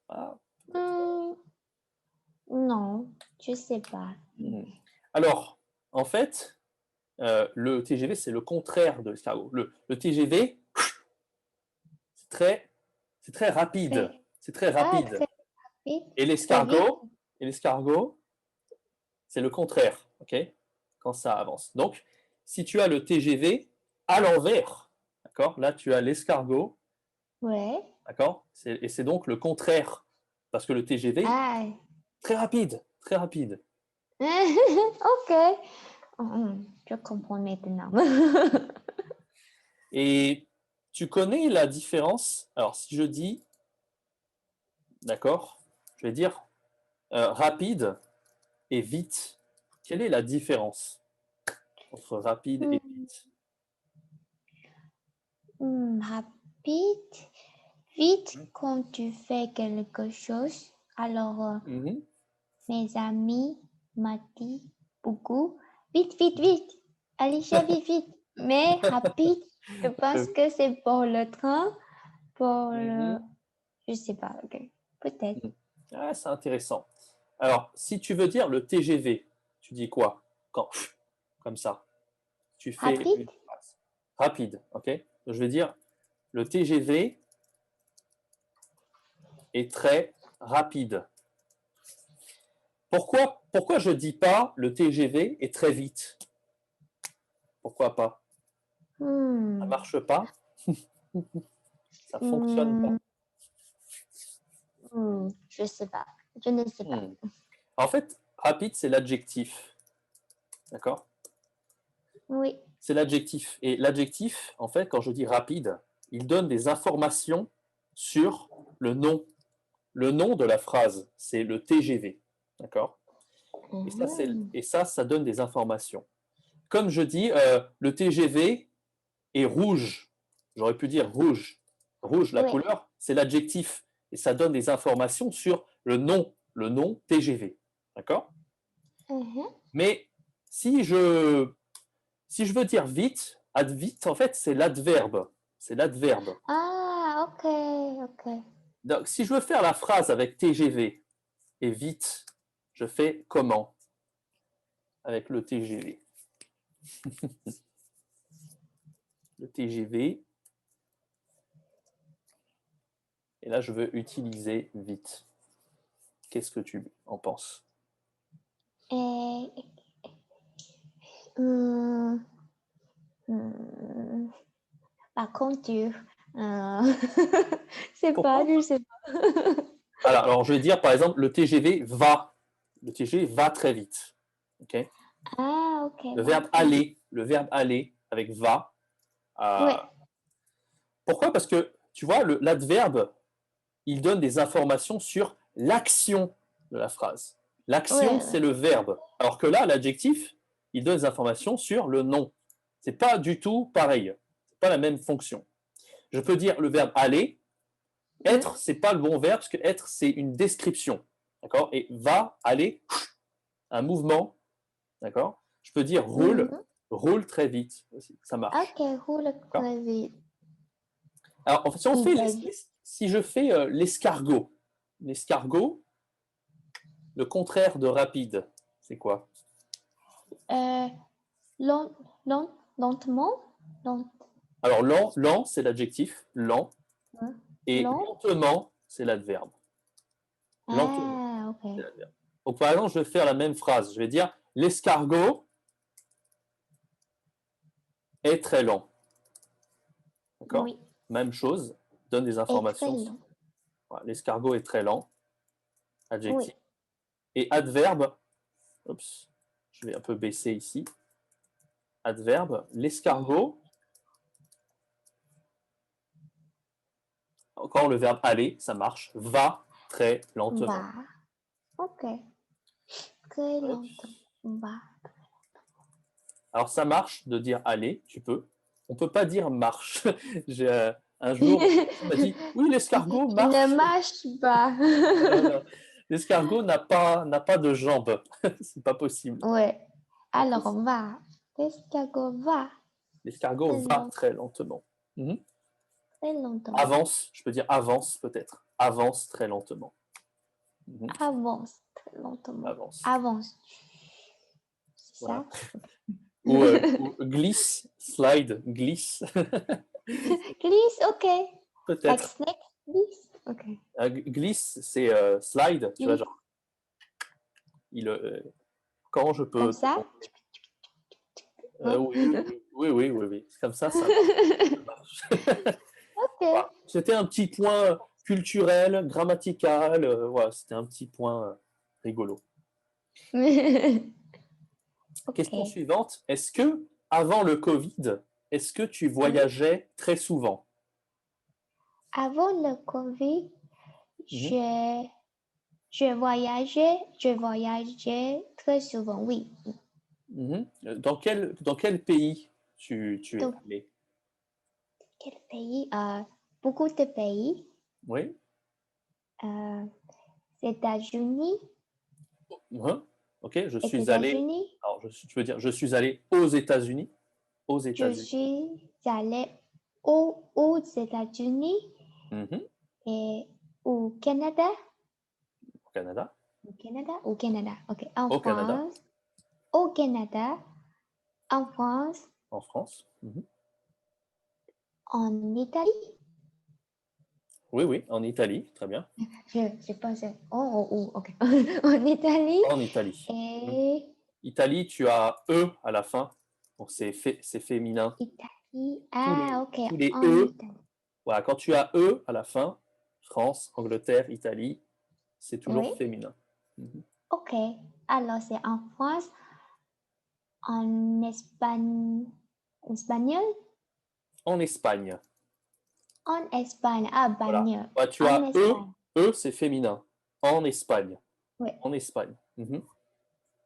[SPEAKER 2] Ah,
[SPEAKER 3] Hmm, non, je sais pas.
[SPEAKER 2] hmm. Alors, en fait, le TGV, c'est le contraire de l'escargot. Le TGV, c'est très, c'est très rapide.
[SPEAKER 3] Très,
[SPEAKER 2] C'est très
[SPEAKER 3] ah,
[SPEAKER 2] rapide.
[SPEAKER 3] très vite,
[SPEAKER 2] Et
[SPEAKER 3] très vite.
[SPEAKER 2] l'escargot, c'est le contraire, ok? Quand ça avance. Donc, si tu as le TGV à l'envers, d'accord? Là, tu as l'escargot,
[SPEAKER 3] Ouais.
[SPEAKER 2] d'accord? Et c'est donc le contraire. Parce que le TGV,
[SPEAKER 3] Ah,
[SPEAKER 2] très rapide, très rapide.
[SPEAKER 3] ok. Je comprends maintenant.
[SPEAKER 2] Et tu connais la différence? Alors, si je dis, d'accord, je vais dire rapide et vite. Quelle est la différence entre rapide et vite?
[SPEAKER 3] Rapide, vite quand tu fais quelque chose. Alors,
[SPEAKER 2] Mhm.
[SPEAKER 3] mes amis m'ont dit beaucoup, vite, vite, vite, Alicia, vite, vite. Mais rapide, je pense que c'est pour le train, pour le... Je sais pas, ok. Peut-être.
[SPEAKER 2] Ah, c'est intéressant. Alors, si tu veux dire le TGV, tu dis quoi? Quand, comme ça, tu fais une
[SPEAKER 3] Rapide?
[SPEAKER 2] phrase. Rapide, ok? Donc, je vais dire le TGV est très rapide. Pourquoi je ne dis pas le TGV est très vite? Pourquoi pas? Ça ne marche pas? Ça ne fonctionne pas?
[SPEAKER 3] Je sais pas. Je ne sais pas.
[SPEAKER 2] En fait, rapide, c'est l'adjectif. D'accord?
[SPEAKER 3] Oui.
[SPEAKER 2] C'est l'adjectif. Et l'adjectif, en fait, quand je dis rapide, il donne des informations sur le nom. Le nom de la phrase, c'est le TGV. D'accord? Et ça donne des informations. Comme je dis, le TGV est rouge. J'aurais pu dire rouge. Rouge, la
[SPEAKER 3] Oui.
[SPEAKER 2] couleur, c'est l'adjectif. Et ça donne des informations sur le nom TGV. D'accord? Mais si je veux dire vite, vite, en fait, c'est l'adverbe. C'est l'adverbe.
[SPEAKER 3] Ah, ok, ok.
[SPEAKER 2] Donc, si je veux faire la phrase avec TGV et vite, je fais comment avec le TGV? Le TGV. Et là, je veux utiliser vite. Qu'est-ce que tu en penses?
[SPEAKER 3] Par contre, c'est
[SPEAKER 2] Pourquoi?
[SPEAKER 3] pas, je sais pas.
[SPEAKER 2] Alors, je vais dire, par exemple, le TGV va. Le TGV va très vite. Okay?
[SPEAKER 3] Ah, ok.
[SPEAKER 2] Le verbe aller avec va.
[SPEAKER 3] Oui.
[SPEAKER 2] Pourquoi? Parce que, tu vois, l'adverbe, il donne des informations sur l'action de la phrase. L'action,
[SPEAKER 3] Oui,
[SPEAKER 2] c'est le verbe. Alors que là, l'adjectif, il donne des informations sur le nom. C'est pas du tout pareil. C'est pas la même fonction. Je peux dire le verbe aller. Être, c'est pas le bon verbe parce que être, c'est une description. D'accord? Et va, aller, un mouvement. D'accord? Je peux dire roule très vite aussi. Ça marche.
[SPEAKER 3] Ok, roule très vite.
[SPEAKER 2] Alors, en fait, si je fais l'escargot, le contraire de rapide, c'est quoi?
[SPEAKER 3] Lentement?
[SPEAKER 2] Alors, lent, c'est l'adjectif, lent. Et
[SPEAKER 3] Lent?
[SPEAKER 2] lentement, c'est l'adverbe. Lentement,
[SPEAKER 3] Ah,
[SPEAKER 2] c'est
[SPEAKER 3] ok.
[SPEAKER 2] l'adverbe. Donc, par exemple, je vais faire la même phrase. Je vais dire l'escargot est très lent. D'accord?
[SPEAKER 3] Oui.
[SPEAKER 2] Même chose, donne des
[SPEAKER 3] Et très
[SPEAKER 2] informations.
[SPEAKER 3] lent.
[SPEAKER 2] Voilà, l'escargot est très lent,
[SPEAKER 3] Oui.
[SPEAKER 2] adjectif. Et adverbe, oups, je vais un peu baisser ici. Adverbe, l'escargot, encore le verbe aller, ça marche, va très lentement.
[SPEAKER 3] Va. Ok. Très lentement. Va.
[SPEAKER 2] Alors ça marche de dire aller, tu peux. On ne peut pas dire marche. Un jour, on m'a dit, oui, l'escargot
[SPEAKER 3] Il
[SPEAKER 2] marche.
[SPEAKER 3] ne marche pas.
[SPEAKER 2] Non. L'escargot n'a pas de jambes. C'est pas possible.
[SPEAKER 3] Ouais. Alors, va. L'escargot va.
[SPEAKER 2] L'escargot
[SPEAKER 3] Très
[SPEAKER 2] va
[SPEAKER 3] lent-
[SPEAKER 2] très lentement.
[SPEAKER 3] Très lentement.
[SPEAKER 2] Avance, je peux dire avance peut-être. Avance très lentement.
[SPEAKER 3] Avance très lentement.
[SPEAKER 2] Avance.
[SPEAKER 3] Avance. C'est
[SPEAKER 2] Voilà.
[SPEAKER 3] ça?
[SPEAKER 2] Ou glisse, slide, glisse.
[SPEAKER 3] Glisse, ok. Like
[SPEAKER 2] Peut-être.
[SPEAKER 3] snake, glisse. Ok.
[SPEAKER 2] Glisse, c'est slide, tu vois,
[SPEAKER 3] Glisse.
[SPEAKER 2] genre. Comment je peux
[SPEAKER 3] Comme
[SPEAKER 2] te
[SPEAKER 3] ça?
[SPEAKER 2] montrer?
[SPEAKER 3] Non?
[SPEAKER 2] Oui. Comme ça marche.
[SPEAKER 3] Ok.
[SPEAKER 2] Voilà. C'était un petit point culturel, grammatical. Voilà, c'était un petit point rigolo. Question
[SPEAKER 3] Ok.
[SPEAKER 2] suivante. Est-ce que, avant le Covid, est-ce que tu voyageais très souvent?
[SPEAKER 3] Avant le Covid,
[SPEAKER 2] Mhm.
[SPEAKER 3] je voyageais très souvent, oui.
[SPEAKER 2] Mhm. Dans quel pays tu es
[SPEAKER 3] Donc,
[SPEAKER 2] allé?
[SPEAKER 3] quel pays? Beaucoup de pays.
[SPEAKER 2] Oui.
[SPEAKER 3] Euh, États-Unis,
[SPEAKER 2] Mhm. Ok, je suis allé.
[SPEAKER 3] États-Unis.
[SPEAKER 2] Alors, tu veux dire, je suis allé aux États-Unis? Aux
[SPEAKER 3] Je
[SPEAKER 2] États-Unis.
[SPEAKER 3] suis allée aux États-Unis
[SPEAKER 2] Mhm.
[SPEAKER 3] et au Canada.
[SPEAKER 2] Au Canada.
[SPEAKER 3] Au Canada, au Canada. Ok. En
[SPEAKER 2] Au Canada.
[SPEAKER 3] France, au Canada, en France,
[SPEAKER 2] En France. Mhm.
[SPEAKER 3] en Italie.
[SPEAKER 2] Oui, oui, en Italie. Très bien.
[SPEAKER 3] Je pense. Ok. En Italie
[SPEAKER 2] En Italie. Mhm.
[SPEAKER 3] et
[SPEAKER 2] Italie, tu as E à la fin. Donc, c'est féminin.
[SPEAKER 3] Italie.
[SPEAKER 2] Tous
[SPEAKER 3] Ah,
[SPEAKER 2] les,
[SPEAKER 3] ok.
[SPEAKER 2] tous les
[SPEAKER 3] En
[SPEAKER 2] E,
[SPEAKER 3] Italie.
[SPEAKER 2] voilà, quand tu as E à la fin, France, Angleterre, Italie, c'est toujours
[SPEAKER 3] Oui.
[SPEAKER 2] féminin. Mhm.
[SPEAKER 3] Ok. Alors, c'est en France, en Espagne, espagnol,
[SPEAKER 2] En Espagne,
[SPEAKER 3] en Espagne. Ah,
[SPEAKER 2] voilà.
[SPEAKER 3] bagnole.
[SPEAKER 2] Ouais, tu
[SPEAKER 3] En
[SPEAKER 2] as E,
[SPEAKER 3] Espagne.
[SPEAKER 2] E c'est féminin. En Espagne.
[SPEAKER 3] Oui.
[SPEAKER 2] En Espagne. Mhm.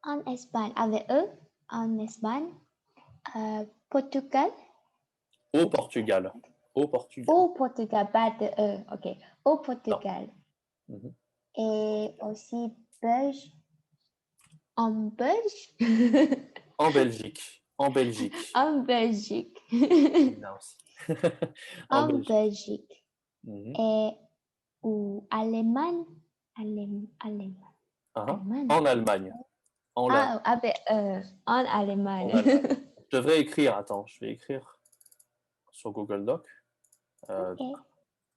[SPEAKER 3] En Espagne. Avec eux, en Espagne. Portugal.
[SPEAKER 2] Au
[SPEAKER 3] Portugal.
[SPEAKER 2] Portugal. Au Portugal.
[SPEAKER 3] Au Portugal, pas de eux. Ok. Au
[SPEAKER 2] Non.
[SPEAKER 3] Portugal.
[SPEAKER 2] Mhm.
[SPEAKER 3] Et aussi Belge. En Belge.
[SPEAKER 2] En Belgique. En Belgique.
[SPEAKER 3] En Belgique.
[SPEAKER 2] Féminin aussi. En
[SPEAKER 3] En
[SPEAKER 2] Belgique.
[SPEAKER 3] Belgique.
[SPEAKER 2] Mhm.
[SPEAKER 3] Et ou Allemagne.
[SPEAKER 2] Ah, ah.
[SPEAKER 3] Allemagne.
[SPEAKER 2] En Allemagne.
[SPEAKER 3] Ah, avec en
[SPEAKER 2] En
[SPEAKER 3] Allemagne.
[SPEAKER 2] Allemagne. Je devrais écrire, attends, je vais écrire sur Google Doc. Euh, donc,
[SPEAKER 3] Ok.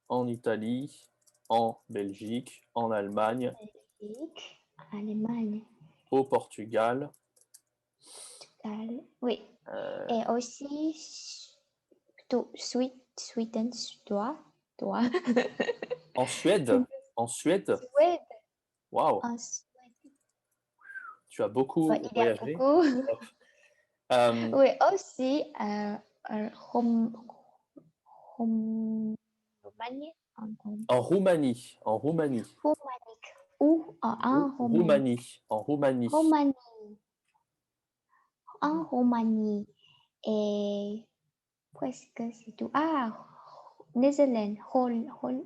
[SPEAKER 2] en Italie, en Belgique, en Allemagne,
[SPEAKER 3] Belgique, Allemagne.
[SPEAKER 2] au Portugal,
[SPEAKER 3] Oui.
[SPEAKER 2] euh,
[SPEAKER 3] Et aussi Sweden, toi.
[SPEAKER 2] en Suède. En Suède,
[SPEAKER 3] Suède.
[SPEAKER 2] waouh,
[SPEAKER 3] En Suède.
[SPEAKER 2] tu as
[SPEAKER 3] Ouais,
[SPEAKER 2] beaucoup
[SPEAKER 3] il y a
[SPEAKER 2] voyagé
[SPEAKER 3] beaucoup.
[SPEAKER 2] en Europe. Euh,
[SPEAKER 3] Oui, aussi Roumanie.
[SPEAKER 2] en Roumanie, en Roumanie,
[SPEAKER 3] Roumanique. Ou en Roumanie.
[SPEAKER 2] Roumanie, en Roumanie,
[SPEAKER 3] Roumanie. En Roumanie. Et presque c'est tout. Ah, Netherlands. Hollande.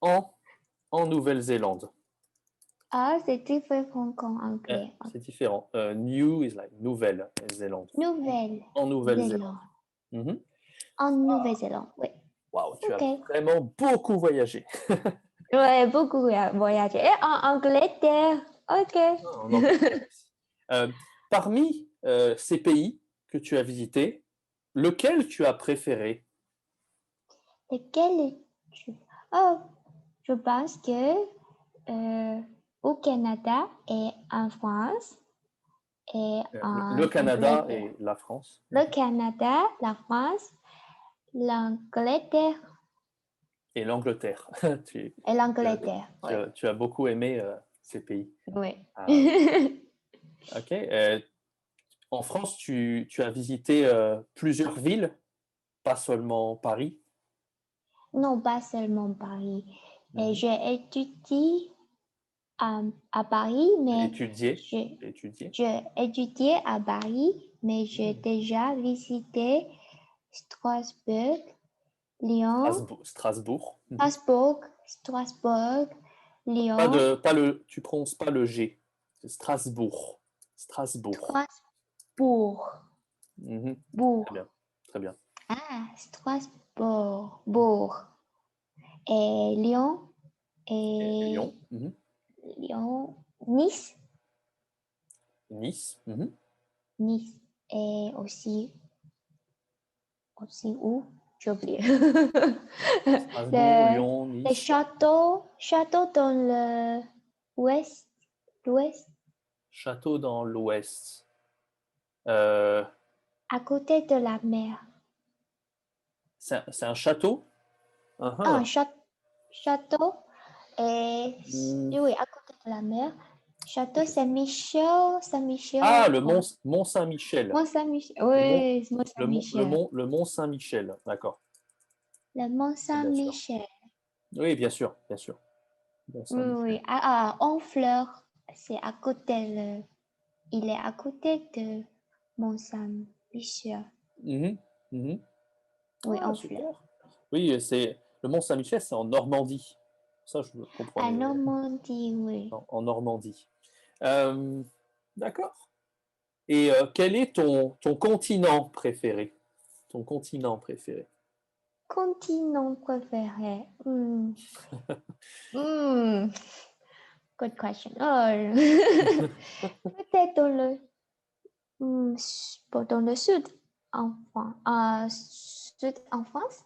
[SPEAKER 2] en, en Nouvelle-Zélande.
[SPEAKER 3] Ah, c'est différent qu'en anglais.
[SPEAKER 2] C'est différent. New is like Nouvelle-Zélande. En Nouvelle-Zélande.
[SPEAKER 3] Nouvelle-Zélande.
[SPEAKER 2] Mhm.
[SPEAKER 3] En Nouvelle-Zélande, oui.
[SPEAKER 2] Waouh, tu as
[SPEAKER 3] Ok.
[SPEAKER 2] vraiment beaucoup voyagé.
[SPEAKER 3] Ouais, beaucoup voyagé. Et en Angleterre. Ok.
[SPEAKER 2] En Angleterre aussi. Parmi ces pays que tu as visités, lequel tu as préféré?
[SPEAKER 3] Lequel tu... Oh, je pense que au Canada et en France et
[SPEAKER 2] Le
[SPEAKER 3] en
[SPEAKER 2] Canada
[SPEAKER 3] Angleterre.
[SPEAKER 2] et la France.
[SPEAKER 3] Le Canada, la France, l'Angleterre
[SPEAKER 2] Et l'Angleterre. Tu,
[SPEAKER 3] et
[SPEAKER 2] tu as,
[SPEAKER 3] l'Angleterre.
[SPEAKER 2] tu
[SPEAKER 3] Oui.
[SPEAKER 2] as- tu as beaucoup aimé ces pays.
[SPEAKER 3] Oui.
[SPEAKER 2] Ah, ok. En France, tu as visité plusieurs villes, pas seulement Paris.
[SPEAKER 3] Non, pas seulement Paris. Et
[SPEAKER 2] Mhm.
[SPEAKER 3] j'ai étudié à Paris, mais
[SPEAKER 2] Étudié.
[SPEAKER 3] je,
[SPEAKER 2] Étudié.
[SPEAKER 3] j'ai étudié à Paris, mais j'ai
[SPEAKER 2] Mhm.
[SPEAKER 3] déjà visité Strasbourg, Lyon,
[SPEAKER 2] Strasbourg. Mhm.
[SPEAKER 3] Strasbourg, Lyon,
[SPEAKER 2] Tu prononces pas le G. C'est Strasbourg. Strasbourg.
[SPEAKER 3] Strasbourg,
[SPEAKER 2] Mhm. Très
[SPEAKER 3] Bourg.
[SPEAKER 2] bien. Très bien.
[SPEAKER 3] Ah, Strasbourg, Bourg. Et Lyon,
[SPEAKER 2] Et
[SPEAKER 3] et
[SPEAKER 2] Lyon. Mhm.
[SPEAKER 3] Lyon, Nice,
[SPEAKER 2] Nice. Mhm.
[SPEAKER 3] Nice. Et aussi où? J'ai oublié.
[SPEAKER 2] Strasbourg,
[SPEAKER 3] le,
[SPEAKER 2] Lyon,
[SPEAKER 3] le
[SPEAKER 2] Nice.
[SPEAKER 3] château dans l'ouest, l'ouest,
[SPEAKER 2] Château dans l'ouest. Euh,
[SPEAKER 3] à côté de la mer.
[SPEAKER 2] c'est un château?
[SPEAKER 3] Un
[SPEAKER 2] Uhum.
[SPEAKER 3] château et
[SPEAKER 2] Hmm,
[SPEAKER 3] oui, à côté de la mer. Château Saint-Michel, Saint-Michel.
[SPEAKER 2] Ah, le Mont Saint-Michel.
[SPEAKER 3] Mont Saint-Michel.
[SPEAKER 2] Le mont,
[SPEAKER 3] Oui, Mont Saint-Michel.
[SPEAKER 2] le Mont Saint-Michel, d'accord.
[SPEAKER 3] Le Mont
[SPEAKER 2] Bien sûr.
[SPEAKER 3] Saint-Michel.
[SPEAKER 2] Oui, bien sûr, bien sûr. Mont
[SPEAKER 3] Oui,
[SPEAKER 2] Saint-Michel.
[SPEAKER 3] oui. Honfleur, c'est à côté. Il est à côté de Mont Saint-Michel.
[SPEAKER 2] Mhm, mhm.
[SPEAKER 3] Oui,
[SPEAKER 2] Ah,
[SPEAKER 3] Honfleur.
[SPEAKER 2] super. Oui, le Mont Saint-Michel, c'est en Normandie. Ça, je
[SPEAKER 3] À
[SPEAKER 2] comprenais.
[SPEAKER 3] Normandie, oui.
[SPEAKER 2] En Normandie. Euh, d'accord. Et quel est ton continent préféré? Ton continent préféré?
[SPEAKER 3] Continent préféré. Hmm. Good question. Oh. Peut-être dans le sud, sud en France.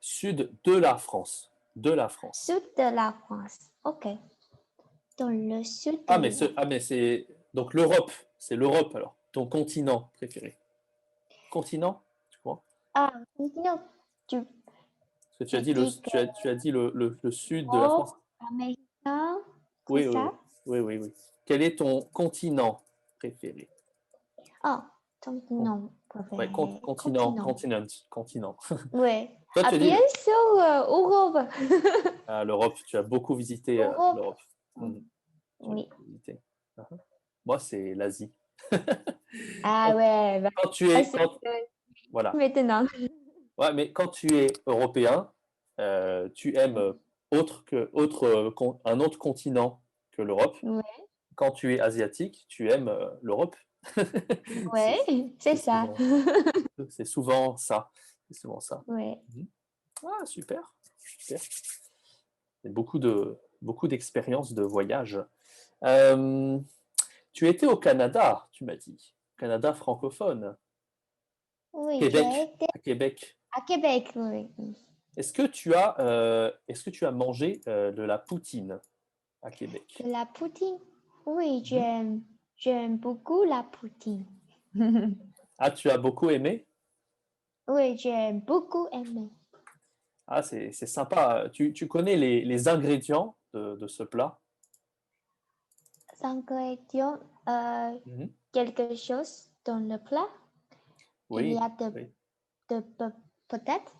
[SPEAKER 2] Sud de la France. De la France.
[SPEAKER 3] Sud de la France. Ok. Dans le sud
[SPEAKER 2] Ah,
[SPEAKER 3] de la
[SPEAKER 2] mais c'est. Donc l'Europe. C'est l'Europe alors. Ton continent préféré. Continent, tu crois?
[SPEAKER 3] continent. Tu
[SPEAKER 2] Parce que
[SPEAKER 3] dis que
[SPEAKER 2] tu as dit le sud de la France.
[SPEAKER 3] Europe, américain, comme
[SPEAKER 2] Oui, oui, oui.
[SPEAKER 3] ça.
[SPEAKER 2] Oui, oui, oui. Quel est ton continent préféré?
[SPEAKER 3] Ah, continent
[SPEAKER 2] Ouais,
[SPEAKER 3] préféré.
[SPEAKER 2] continent,
[SPEAKER 3] Continent.
[SPEAKER 2] continent.
[SPEAKER 3] Oui.
[SPEAKER 2] Toi, tu as dit
[SPEAKER 3] Bien sûr, Europe.
[SPEAKER 2] l'Europe. Tu as beaucoup visité
[SPEAKER 3] Europe.
[SPEAKER 2] l'Europe. Mhm. Tu as
[SPEAKER 3] Oui.
[SPEAKER 2] beaucoup visité. Mhm. Moi, c'est l'Asie.
[SPEAKER 3] Ah ouais, bah,
[SPEAKER 2] Quand tu es,
[SPEAKER 3] c'est
[SPEAKER 2] voilà.
[SPEAKER 3] maintenant.
[SPEAKER 2] Ouais, mais quand tu es européen, tu aimes un autre continent que l'Europe.
[SPEAKER 3] Ouais,
[SPEAKER 2] Quand tu es asiatique, tu aimes l'Europe. C'est
[SPEAKER 3] ouais, c'est
[SPEAKER 2] c'est
[SPEAKER 3] ça.
[SPEAKER 2] souvent, c'est souvent ça. C'est souvent ça.
[SPEAKER 3] Ouais.
[SPEAKER 2] Mhm. Ah, super, super. Et beaucoup d'expériences de voyage. Euh, Tu étais au Canada, tu m'as dit. Canada francophone.
[SPEAKER 3] Oui, j'ai
[SPEAKER 2] Québec,
[SPEAKER 3] été
[SPEAKER 2] à Québec.
[SPEAKER 3] à Québec, oui.
[SPEAKER 2] Est-ce que tu as mangé de la poutine à Québec?
[SPEAKER 3] De la poutine. Oui,
[SPEAKER 2] Mhm.
[SPEAKER 3] j'aime beaucoup la poutine.
[SPEAKER 2] Ah, tu as beaucoup aimé?
[SPEAKER 3] Oui, j'aime beaucoup aimé.
[SPEAKER 2] Ah, c'est sympa. Tu connais les ingrédients de ce plat?
[SPEAKER 3] Ingrédients,
[SPEAKER 2] Mhm.
[SPEAKER 3] quelque chose dans le plat. Il y
[SPEAKER 2] Oui,
[SPEAKER 3] a
[SPEAKER 2] oui.
[SPEAKER 3] peut-être,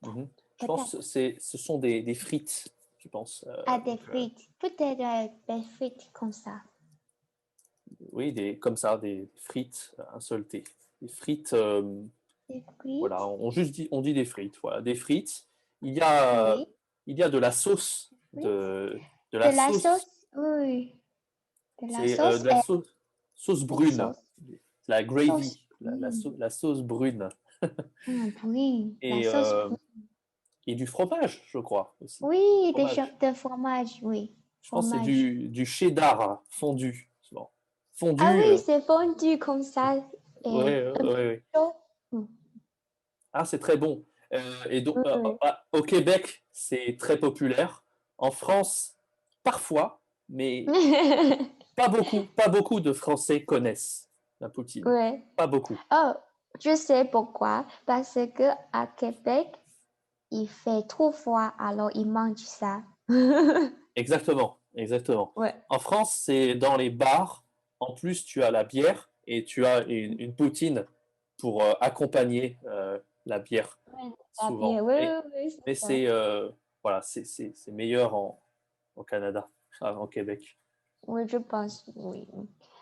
[SPEAKER 2] Mhm. Je pense que
[SPEAKER 3] peut-être.
[SPEAKER 2] ce sont des frites, je pense.
[SPEAKER 3] Des frites. Peut-être des frites comme ça.
[SPEAKER 2] Oui, comme ça, des frites insoltées. Des frites,
[SPEAKER 3] Des
[SPEAKER 2] voilà,
[SPEAKER 3] frites.
[SPEAKER 2] on dit des frites. Voilà, des frites. Il y a,
[SPEAKER 3] Oui.
[SPEAKER 2] il y a de la sauce,
[SPEAKER 3] Frites.
[SPEAKER 2] de
[SPEAKER 3] De
[SPEAKER 2] la
[SPEAKER 3] la
[SPEAKER 2] sauce.
[SPEAKER 3] sauce. Oui. De la
[SPEAKER 2] C'est
[SPEAKER 3] sauce
[SPEAKER 2] de la
[SPEAKER 3] et
[SPEAKER 2] sauce
[SPEAKER 3] une
[SPEAKER 2] brune,
[SPEAKER 3] sauce.
[SPEAKER 2] la
[SPEAKER 3] Sauce.
[SPEAKER 2] gravy, la sauce brune.
[SPEAKER 3] Oui, la
[SPEAKER 2] Et,
[SPEAKER 3] sauce.
[SPEAKER 2] et du fromage, je crois aussi.
[SPEAKER 3] Oui,
[SPEAKER 2] Fromage.
[SPEAKER 3] de fromage, oui.
[SPEAKER 2] Je pense que c'est
[SPEAKER 3] Fromage.
[SPEAKER 2] du cheddar fondu. Bon.
[SPEAKER 3] Ah
[SPEAKER 2] Fondu,
[SPEAKER 3] oui, c'est fondu comme ça.
[SPEAKER 2] oui,
[SPEAKER 3] Et un peu
[SPEAKER 2] oui.
[SPEAKER 3] chaud. Mm.
[SPEAKER 2] Ah, c'est très bon. Et donc,
[SPEAKER 3] Oui,
[SPEAKER 2] au Québec, c'est très populaire. En France, parfois, mais
[SPEAKER 3] oui.
[SPEAKER 2] pas beaucoup de Français connaissent la poutine.
[SPEAKER 3] Ouais.
[SPEAKER 2] Pas beaucoup.
[SPEAKER 3] Oh, je sais pourquoi. Parce que à Québec, il fait trop froid, alors ils mangent ça.
[SPEAKER 2] Exactement, exactement.
[SPEAKER 3] Ouais.
[SPEAKER 2] En France, c'est dans les bars. En plus, tu as la bière et tu as une poutine pour accompagner la bière,
[SPEAKER 3] Ouais, la
[SPEAKER 2] souvent.
[SPEAKER 3] bière, oui, oui, oui, c'est
[SPEAKER 2] Mais
[SPEAKER 3] ça.
[SPEAKER 2] c'est voilà, c'est meilleur au Canada, en Québec.
[SPEAKER 3] Oui, je pense, oui.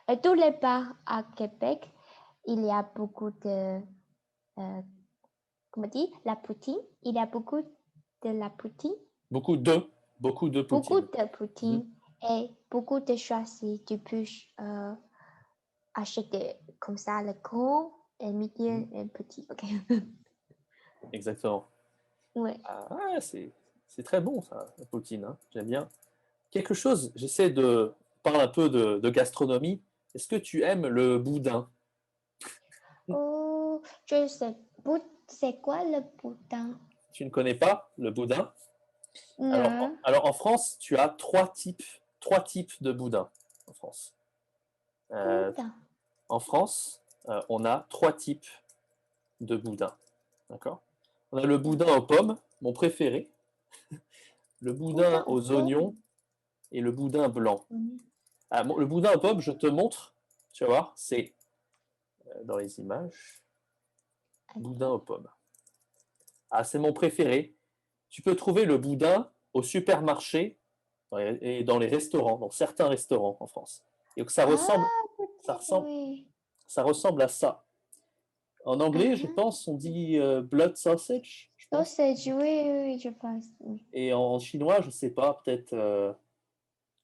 [SPEAKER 3] Et tous les bars à Québec, il y a beaucoup euh, comment dit, la poutine. Il y a beaucoup de la poutine.
[SPEAKER 2] Beaucoup de, beaucoup de
[SPEAKER 3] Beaucoup
[SPEAKER 2] poutine.
[SPEAKER 3] de
[SPEAKER 2] Mhm.
[SPEAKER 3] poutine et beaucoup de choix si tu peux acheter comme ça le grand, et
[SPEAKER 2] Mhm.
[SPEAKER 3] medium et petit. Ok.
[SPEAKER 2] Exactement.
[SPEAKER 3] Ouais.
[SPEAKER 2] Ah, ouais, c'est très bon ça, la poutine, hein. J'aime bien. Quelque chose, j'essaie de parler un peu de gastronomie. Est-ce que tu aimes le boudin?
[SPEAKER 3] Oh, je sais. C'est quoi le boudin?
[SPEAKER 2] Tu ne connais pas le boudin?
[SPEAKER 3] Non.
[SPEAKER 2] Alors en France, tu as trois types de boudin en France. Euh,
[SPEAKER 3] Boudin.
[SPEAKER 2] En France, on a trois types de boudin. D'accord? On a le boudin aux pommes, mon préféré, le boudin
[SPEAKER 3] Boudin aux
[SPEAKER 2] aux
[SPEAKER 3] pommes.
[SPEAKER 2] oignons et le boudin blanc. Le boudin aux pommes, je te montre. Tu vas voir, c'est dans les images. Boudin aux pommes. Ah, c'est mon préféré. Tu peux trouver le boudin au supermarché et dans les restaurants, dans certains restaurants en France. Et donc ça ressemble, ça
[SPEAKER 3] peut-être,
[SPEAKER 2] ressemble,
[SPEAKER 3] oui.
[SPEAKER 2] ça ressemble à ça. En anglais, je
[SPEAKER 3] Ah,
[SPEAKER 2] pense, on dit blood sausage, je pense.
[SPEAKER 3] sausage, oui, oui, je pense. Oui.
[SPEAKER 2] Et en chinois, je sais pas, peut-être.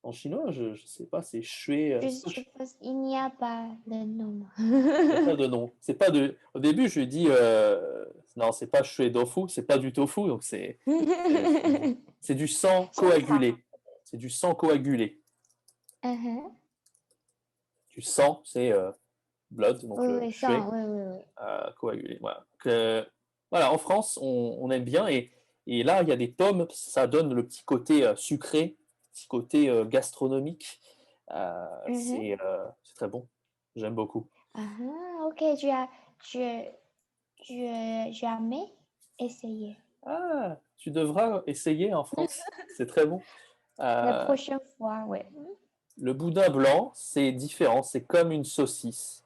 [SPEAKER 2] En chinois, je sais pas, c'est shui.
[SPEAKER 3] Je pense qu'il n'y a pas de nom.
[SPEAKER 2] Il n'y a pas de nom. C'est pas de. Au début, je lui ai dit non, c'est pas shui tofu, c'est pas du tofu, donc c'est du sang coagulé. C'est du sang coagulé.
[SPEAKER 3] Uh-huh.
[SPEAKER 2] Du sang, c'est blood, donc
[SPEAKER 3] Oui,
[SPEAKER 2] le
[SPEAKER 3] oui,
[SPEAKER 2] shui
[SPEAKER 3] ça, oui, oui, oui.
[SPEAKER 2] coagulé. Voilà. Voilà, en France, on aime bien et là, il y a des pommes, ça donne le petit côté sucré, petit côté gastronomique.
[SPEAKER 3] Mhm.
[SPEAKER 2] C'est très bon. J'aime beaucoup.
[SPEAKER 3] Ah, ok, tu as jamais essayé.
[SPEAKER 2] Ah, tu devras essayer en France. C'est très bon.
[SPEAKER 3] La
[SPEAKER 2] Euh,
[SPEAKER 3] prochaine fois, oui.
[SPEAKER 2] le boudin blanc, c'est différent. C'est comme une saucisse.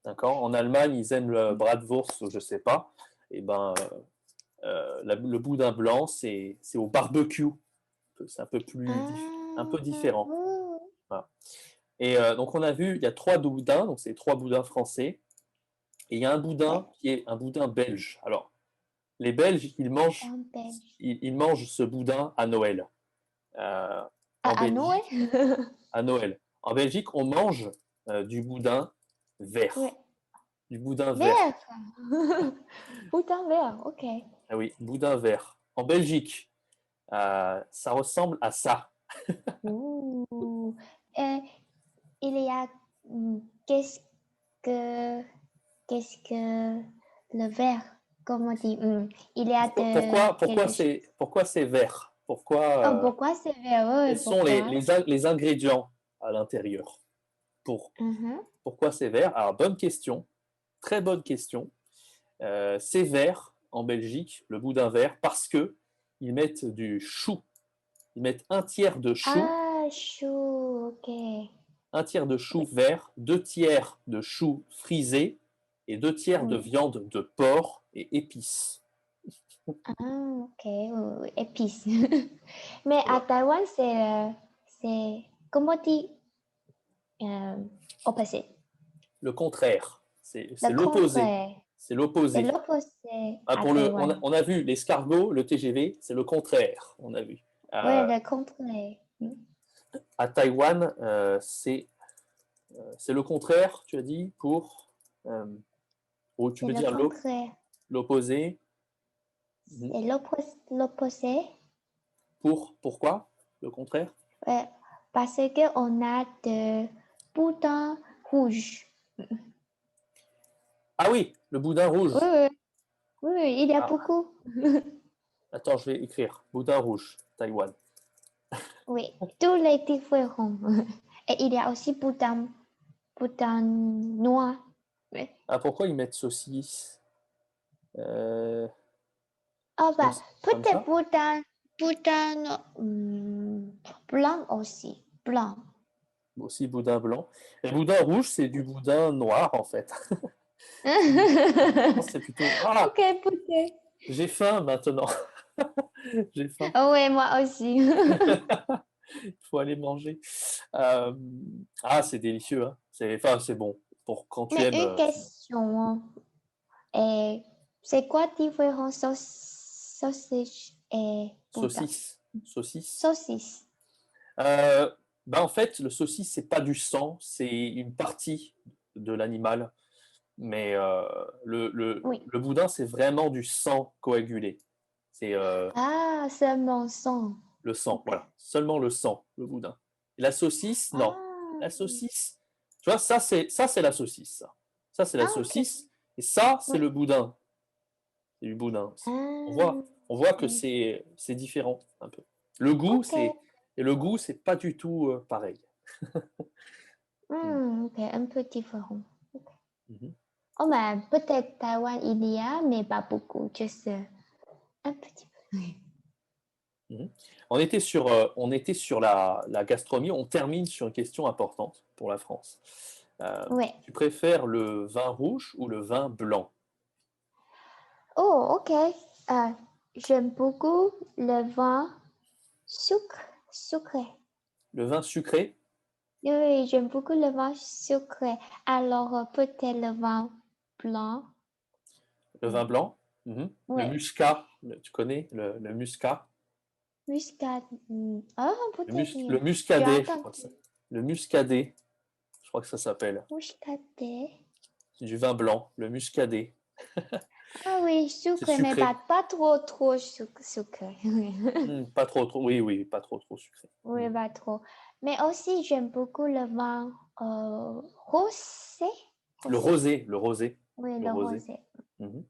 [SPEAKER 2] D'accord? En Allemagne, ils aiment le bratwurst, ou je sais pas. Et ben, le boudin blanc, c'est au barbecue. C'est un peu
[SPEAKER 3] Ah,
[SPEAKER 2] différent.
[SPEAKER 3] oh,
[SPEAKER 2] Voilà. Et donc, on a vu, il y a trois boudins. Donc, c'est trois boudins français. Et il y a un
[SPEAKER 3] ouais,
[SPEAKER 2] boudin qui est un boudin belge. Alors, les Belges,
[SPEAKER 3] un belge.
[SPEAKER 2] ils mangent ce boudin à Noël. En
[SPEAKER 3] À Noël?
[SPEAKER 2] Belgique, à Noël. En Belgique, on mange du boudin
[SPEAKER 3] Oui.
[SPEAKER 2] vert. Du boudin vert.
[SPEAKER 3] Vert. Bouton vert, ok.
[SPEAKER 2] Ah oui, boudin vert. En Belgique, ça ressemble à ça.
[SPEAKER 3] Ouh. Euh, il y a hmm, qu'est-ce que qu'est-ce que le vert? Comment dire? Il y a de quelque chose.
[SPEAKER 2] Pourquoi c'est vert?
[SPEAKER 3] Oh, pourquoi c'est vert?
[SPEAKER 2] Quels
[SPEAKER 3] Oui,
[SPEAKER 2] sont
[SPEAKER 3] pourquoi?
[SPEAKER 2] les ingrédients à l'intérieur? Pour,
[SPEAKER 3] Mhm.
[SPEAKER 2] pourquoi c'est vert? Alors, bonne question. Très bonne question. C'est vert en Belgique, le boudin vert, parce que ils mettent du chou. Ils mettent
[SPEAKER 3] Ah, chou, ok.
[SPEAKER 2] un tiers de chou
[SPEAKER 3] Oui,
[SPEAKER 2] vert, deux tiers de chou frisé et deux tiers de
[SPEAKER 3] oui.
[SPEAKER 2] viande de porc et épices.
[SPEAKER 3] Ah, ok, oui, oui, épices. Mais à
[SPEAKER 2] Voilà.
[SPEAKER 3] Taïwan, c'est, comment dire, euh, opposé.
[SPEAKER 2] Le contraire,
[SPEAKER 3] Le
[SPEAKER 2] c'est l'opposé.
[SPEAKER 3] contraire.
[SPEAKER 2] C'est
[SPEAKER 3] C'est
[SPEAKER 2] l'opposé.
[SPEAKER 3] l'opposé
[SPEAKER 2] Ah,
[SPEAKER 3] à Taïwan.
[SPEAKER 2] on a vu l'escargot, le TGV, c'est le contraire. On a vu.
[SPEAKER 3] Oui,
[SPEAKER 2] Euh,
[SPEAKER 3] le contraire.
[SPEAKER 2] à Taïwan, c'est le contraire, tu as dit, ou tu
[SPEAKER 3] C'est
[SPEAKER 2] veux
[SPEAKER 3] le
[SPEAKER 2] dire
[SPEAKER 3] contraire.
[SPEAKER 2] l'opposé.
[SPEAKER 3] C'est l'opposé.
[SPEAKER 2] Pourquoi le contraire?
[SPEAKER 3] Ouais, parce qu'on a de boutons rouges.
[SPEAKER 2] Ah oui, le boudin rouge.
[SPEAKER 3] Oui, oui, oui, oui, il y a
[SPEAKER 2] Ah,
[SPEAKER 3] beaucoup.
[SPEAKER 2] attends, je vais écrire. Boudin rouge, Taïwan.
[SPEAKER 3] Oui, tous les différents. Et il y a aussi boutons noirs. Oui.
[SPEAKER 2] Ah, pourquoi ils mettent saucisse
[SPEAKER 3] Ah
[SPEAKER 2] comme,
[SPEAKER 3] bah,
[SPEAKER 2] comme
[SPEAKER 3] peut-être
[SPEAKER 2] ça?
[SPEAKER 3] boutons blanc aussi. Blanc.
[SPEAKER 2] Aussi boudin blanc. Et boudin rouge, c'est du boudin noir, en fait. Je pense que c'est plutôt. Ah,
[SPEAKER 3] Ok, peut-être.
[SPEAKER 2] j'ai faim maintenant. J'ai faim.
[SPEAKER 3] Oh, oui, moi aussi.
[SPEAKER 2] Il faut aller manger. Euh, Ah, c'est délicieux. Hein. Enfin, c'est bon. Pour quand tu
[SPEAKER 3] Mais
[SPEAKER 2] aimes
[SPEAKER 3] une question. Et c'est quoi la différence sausage et boudin?
[SPEAKER 2] saucisse. Saucisse.
[SPEAKER 3] Saucisse.
[SPEAKER 2] Euh, en fait, le saucisse, c'est pas du sang, c'est une partie de l'animal. Mais
[SPEAKER 3] Oui.
[SPEAKER 2] le boudin, c'est vraiment du sang coagulé. C'est
[SPEAKER 3] Ah, seulement sang.
[SPEAKER 2] le sang,
[SPEAKER 3] Ok.
[SPEAKER 2] voilà. Seulement le sang, le boudin. Et la saucisse, non.
[SPEAKER 3] Ah,
[SPEAKER 2] La saucisse, tu vois, ça c'est la saucisse. Ça, c'est la
[SPEAKER 3] ah, ok.
[SPEAKER 2] saucisse. Et ça, c'est
[SPEAKER 3] Oui.
[SPEAKER 2] le boudin. C'est du boudin aussi.
[SPEAKER 3] Ah,
[SPEAKER 2] On voit que
[SPEAKER 3] ok.
[SPEAKER 2] c'est différent un peu. Le goût,
[SPEAKER 3] Ok.
[SPEAKER 2] c'est et le goût, c'est pas du tout pareil.
[SPEAKER 3] Ok, un peu différent. Ok.
[SPEAKER 2] Mhm.
[SPEAKER 3] Oh, mais peut-être Taïwan il y a, mais pas beaucoup. Juste un petit peu.
[SPEAKER 2] Mhm. On était sur la gastronomie. On termine sur une question importante pour la France.
[SPEAKER 3] Ouais.
[SPEAKER 2] Tu préfères le vin rouge ou le vin blanc?
[SPEAKER 3] Oh, ok. J'aime beaucoup le vin sucré.
[SPEAKER 2] Le vin sucré?
[SPEAKER 3] Oui, j'aime beaucoup le vin sucré. Alors, peut-être le vin blanc.
[SPEAKER 2] Le vin blanc? Mhm. Le
[SPEAKER 3] Ouais.
[SPEAKER 2] muscat, tu connais le muscat?
[SPEAKER 3] Muscat. Ah, peut-être
[SPEAKER 2] Le
[SPEAKER 3] bien. J'ai
[SPEAKER 2] muscadet, je crois que
[SPEAKER 3] entendu.
[SPEAKER 2] ça. Le muscadet, je crois que ça s'appelle.
[SPEAKER 3] Muscadet.
[SPEAKER 2] C'est du vin blanc, le muscadet.
[SPEAKER 3] Ah oui,
[SPEAKER 2] C'est
[SPEAKER 3] sucré, mais
[SPEAKER 2] sucré.
[SPEAKER 3] pas trop sucré.
[SPEAKER 2] Pas trop, trop. Oui, oui, pas trop, trop sucré.
[SPEAKER 3] Oui, pas trop. Mais aussi, j'aime beaucoup le vin rosé.
[SPEAKER 2] Le
[SPEAKER 3] Rosé.
[SPEAKER 2] rosé, le rosé,
[SPEAKER 3] Oui,
[SPEAKER 2] le
[SPEAKER 3] le
[SPEAKER 2] rosé.
[SPEAKER 3] rosé.
[SPEAKER 2] Mhm.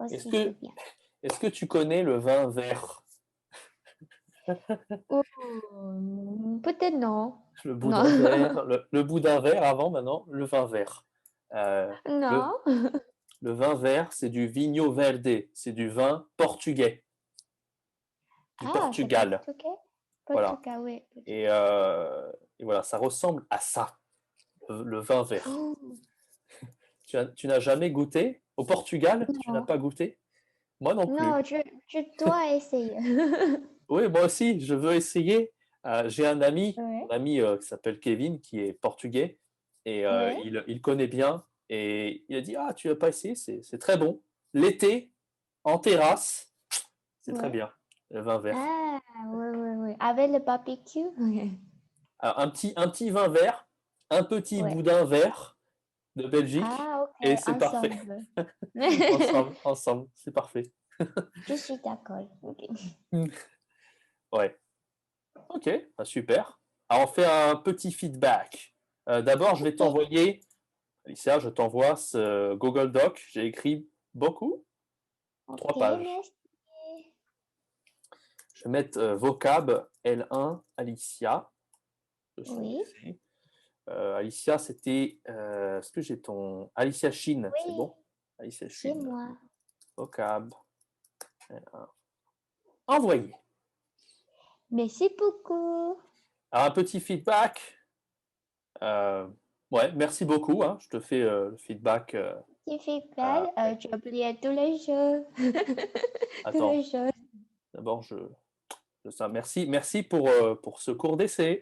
[SPEAKER 2] Est-ce
[SPEAKER 3] Aussi, c'est
[SPEAKER 2] que,
[SPEAKER 3] bien.
[SPEAKER 2] est-ce que tu connais le vin vert?
[SPEAKER 3] Peut-être non.
[SPEAKER 2] Le
[SPEAKER 3] Non.
[SPEAKER 2] boudin vert, le boudin vert avant, maintenant, le vin vert. Euh, le,
[SPEAKER 3] Non.
[SPEAKER 2] le vin vert, c'est du Vinho Verde, c'est du vin portugais, du
[SPEAKER 3] Ah, c'est
[SPEAKER 2] Portugal.
[SPEAKER 3] portugais?
[SPEAKER 2] Voilà.
[SPEAKER 3] Portugal, oui.
[SPEAKER 2] Et, et voilà, ça ressemble à ça, le vin vert.
[SPEAKER 3] Oh,
[SPEAKER 2] Tu n'as jamais goûté? Au Portugal, tu n'as
[SPEAKER 3] non.
[SPEAKER 2] pas goûté? Moi non plus.
[SPEAKER 3] Non, je dois essayer.
[SPEAKER 2] Oui, moi aussi, je veux essayer. J'ai un ami,
[SPEAKER 3] Ouais.
[SPEAKER 2] mon ami qui s'appelle Kevin, qui est portugais, et
[SPEAKER 3] Ouais.
[SPEAKER 2] il connaît bien. Et il a dit, ah, tu n'as pas essayé, c'est très bon. L'été, en terrasse, c'est très
[SPEAKER 3] Ouais.
[SPEAKER 2] bien, le vin vert.
[SPEAKER 3] Ah, oui, oui, oui. Avec le barbecue?
[SPEAKER 2] Alors, un petit vin vert, un petit
[SPEAKER 3] Ouais.
[SPEAKER 2] boudin vert de Belgique,
[SPEAKER 3] Ah,
[SPEAKER 2] et
[SPEAKER 3] ok,
[SPEAKER 2] c'est parfait.
[SPEAKER 3] ensemble.
[SPEAKER 2] Ensemble, ensemble, c'est parfait.
[SPEAKER 3] Je suis d'accord. Ok.
[SPEAKER 2] Ouais, ok, bah, super. Alors, on fait un petit feedback. D'abord, je vais
[SPEAKER 3] Ok,
[SPEAKER 2] t'envoyer, Alicia, je t'envoie ce Google Doc. J'ai écrit beaucoup,
[SPEAKER 3] ok,
[SPEAKER 2] 3 pages.
[SPEAKER 3] merci.
[SPEAKER 2] Je vais mettre vocab L1, Alicia, de son
[SPEAKER 3] Oui,
[SPEAKER 2] lycée. Alicia, c'était. Est-ce que j'ai ton. Alicia Chine, c'est
[SPEAKER 3] oui,
[SPEAKER 2] bon? Alicia
[SPEAKER 3] c'est
[SPEAKER 2] Chine.
[SPEAKER 3] moi.
[SPEAKER 2] Vocab L1. Envoyé.
[SPEAKER 3] Merci beaucoup.
[SPEAKER 2] Alors, un petit feedback. Ouais, merci beaucoup, hein. Je te fais le feedback.
[SPEAKER 3] Tu fais
[SPEAKER 2] Euh,
[SPEAKER 3] belle. J'ai oublié tous les jours. Tous
[SPEAKER 2] attends,
[SPEAKER 3] les jours.
[SPEAKER 2] d'abord, ça. Merci, merci pour ce cours d'essai.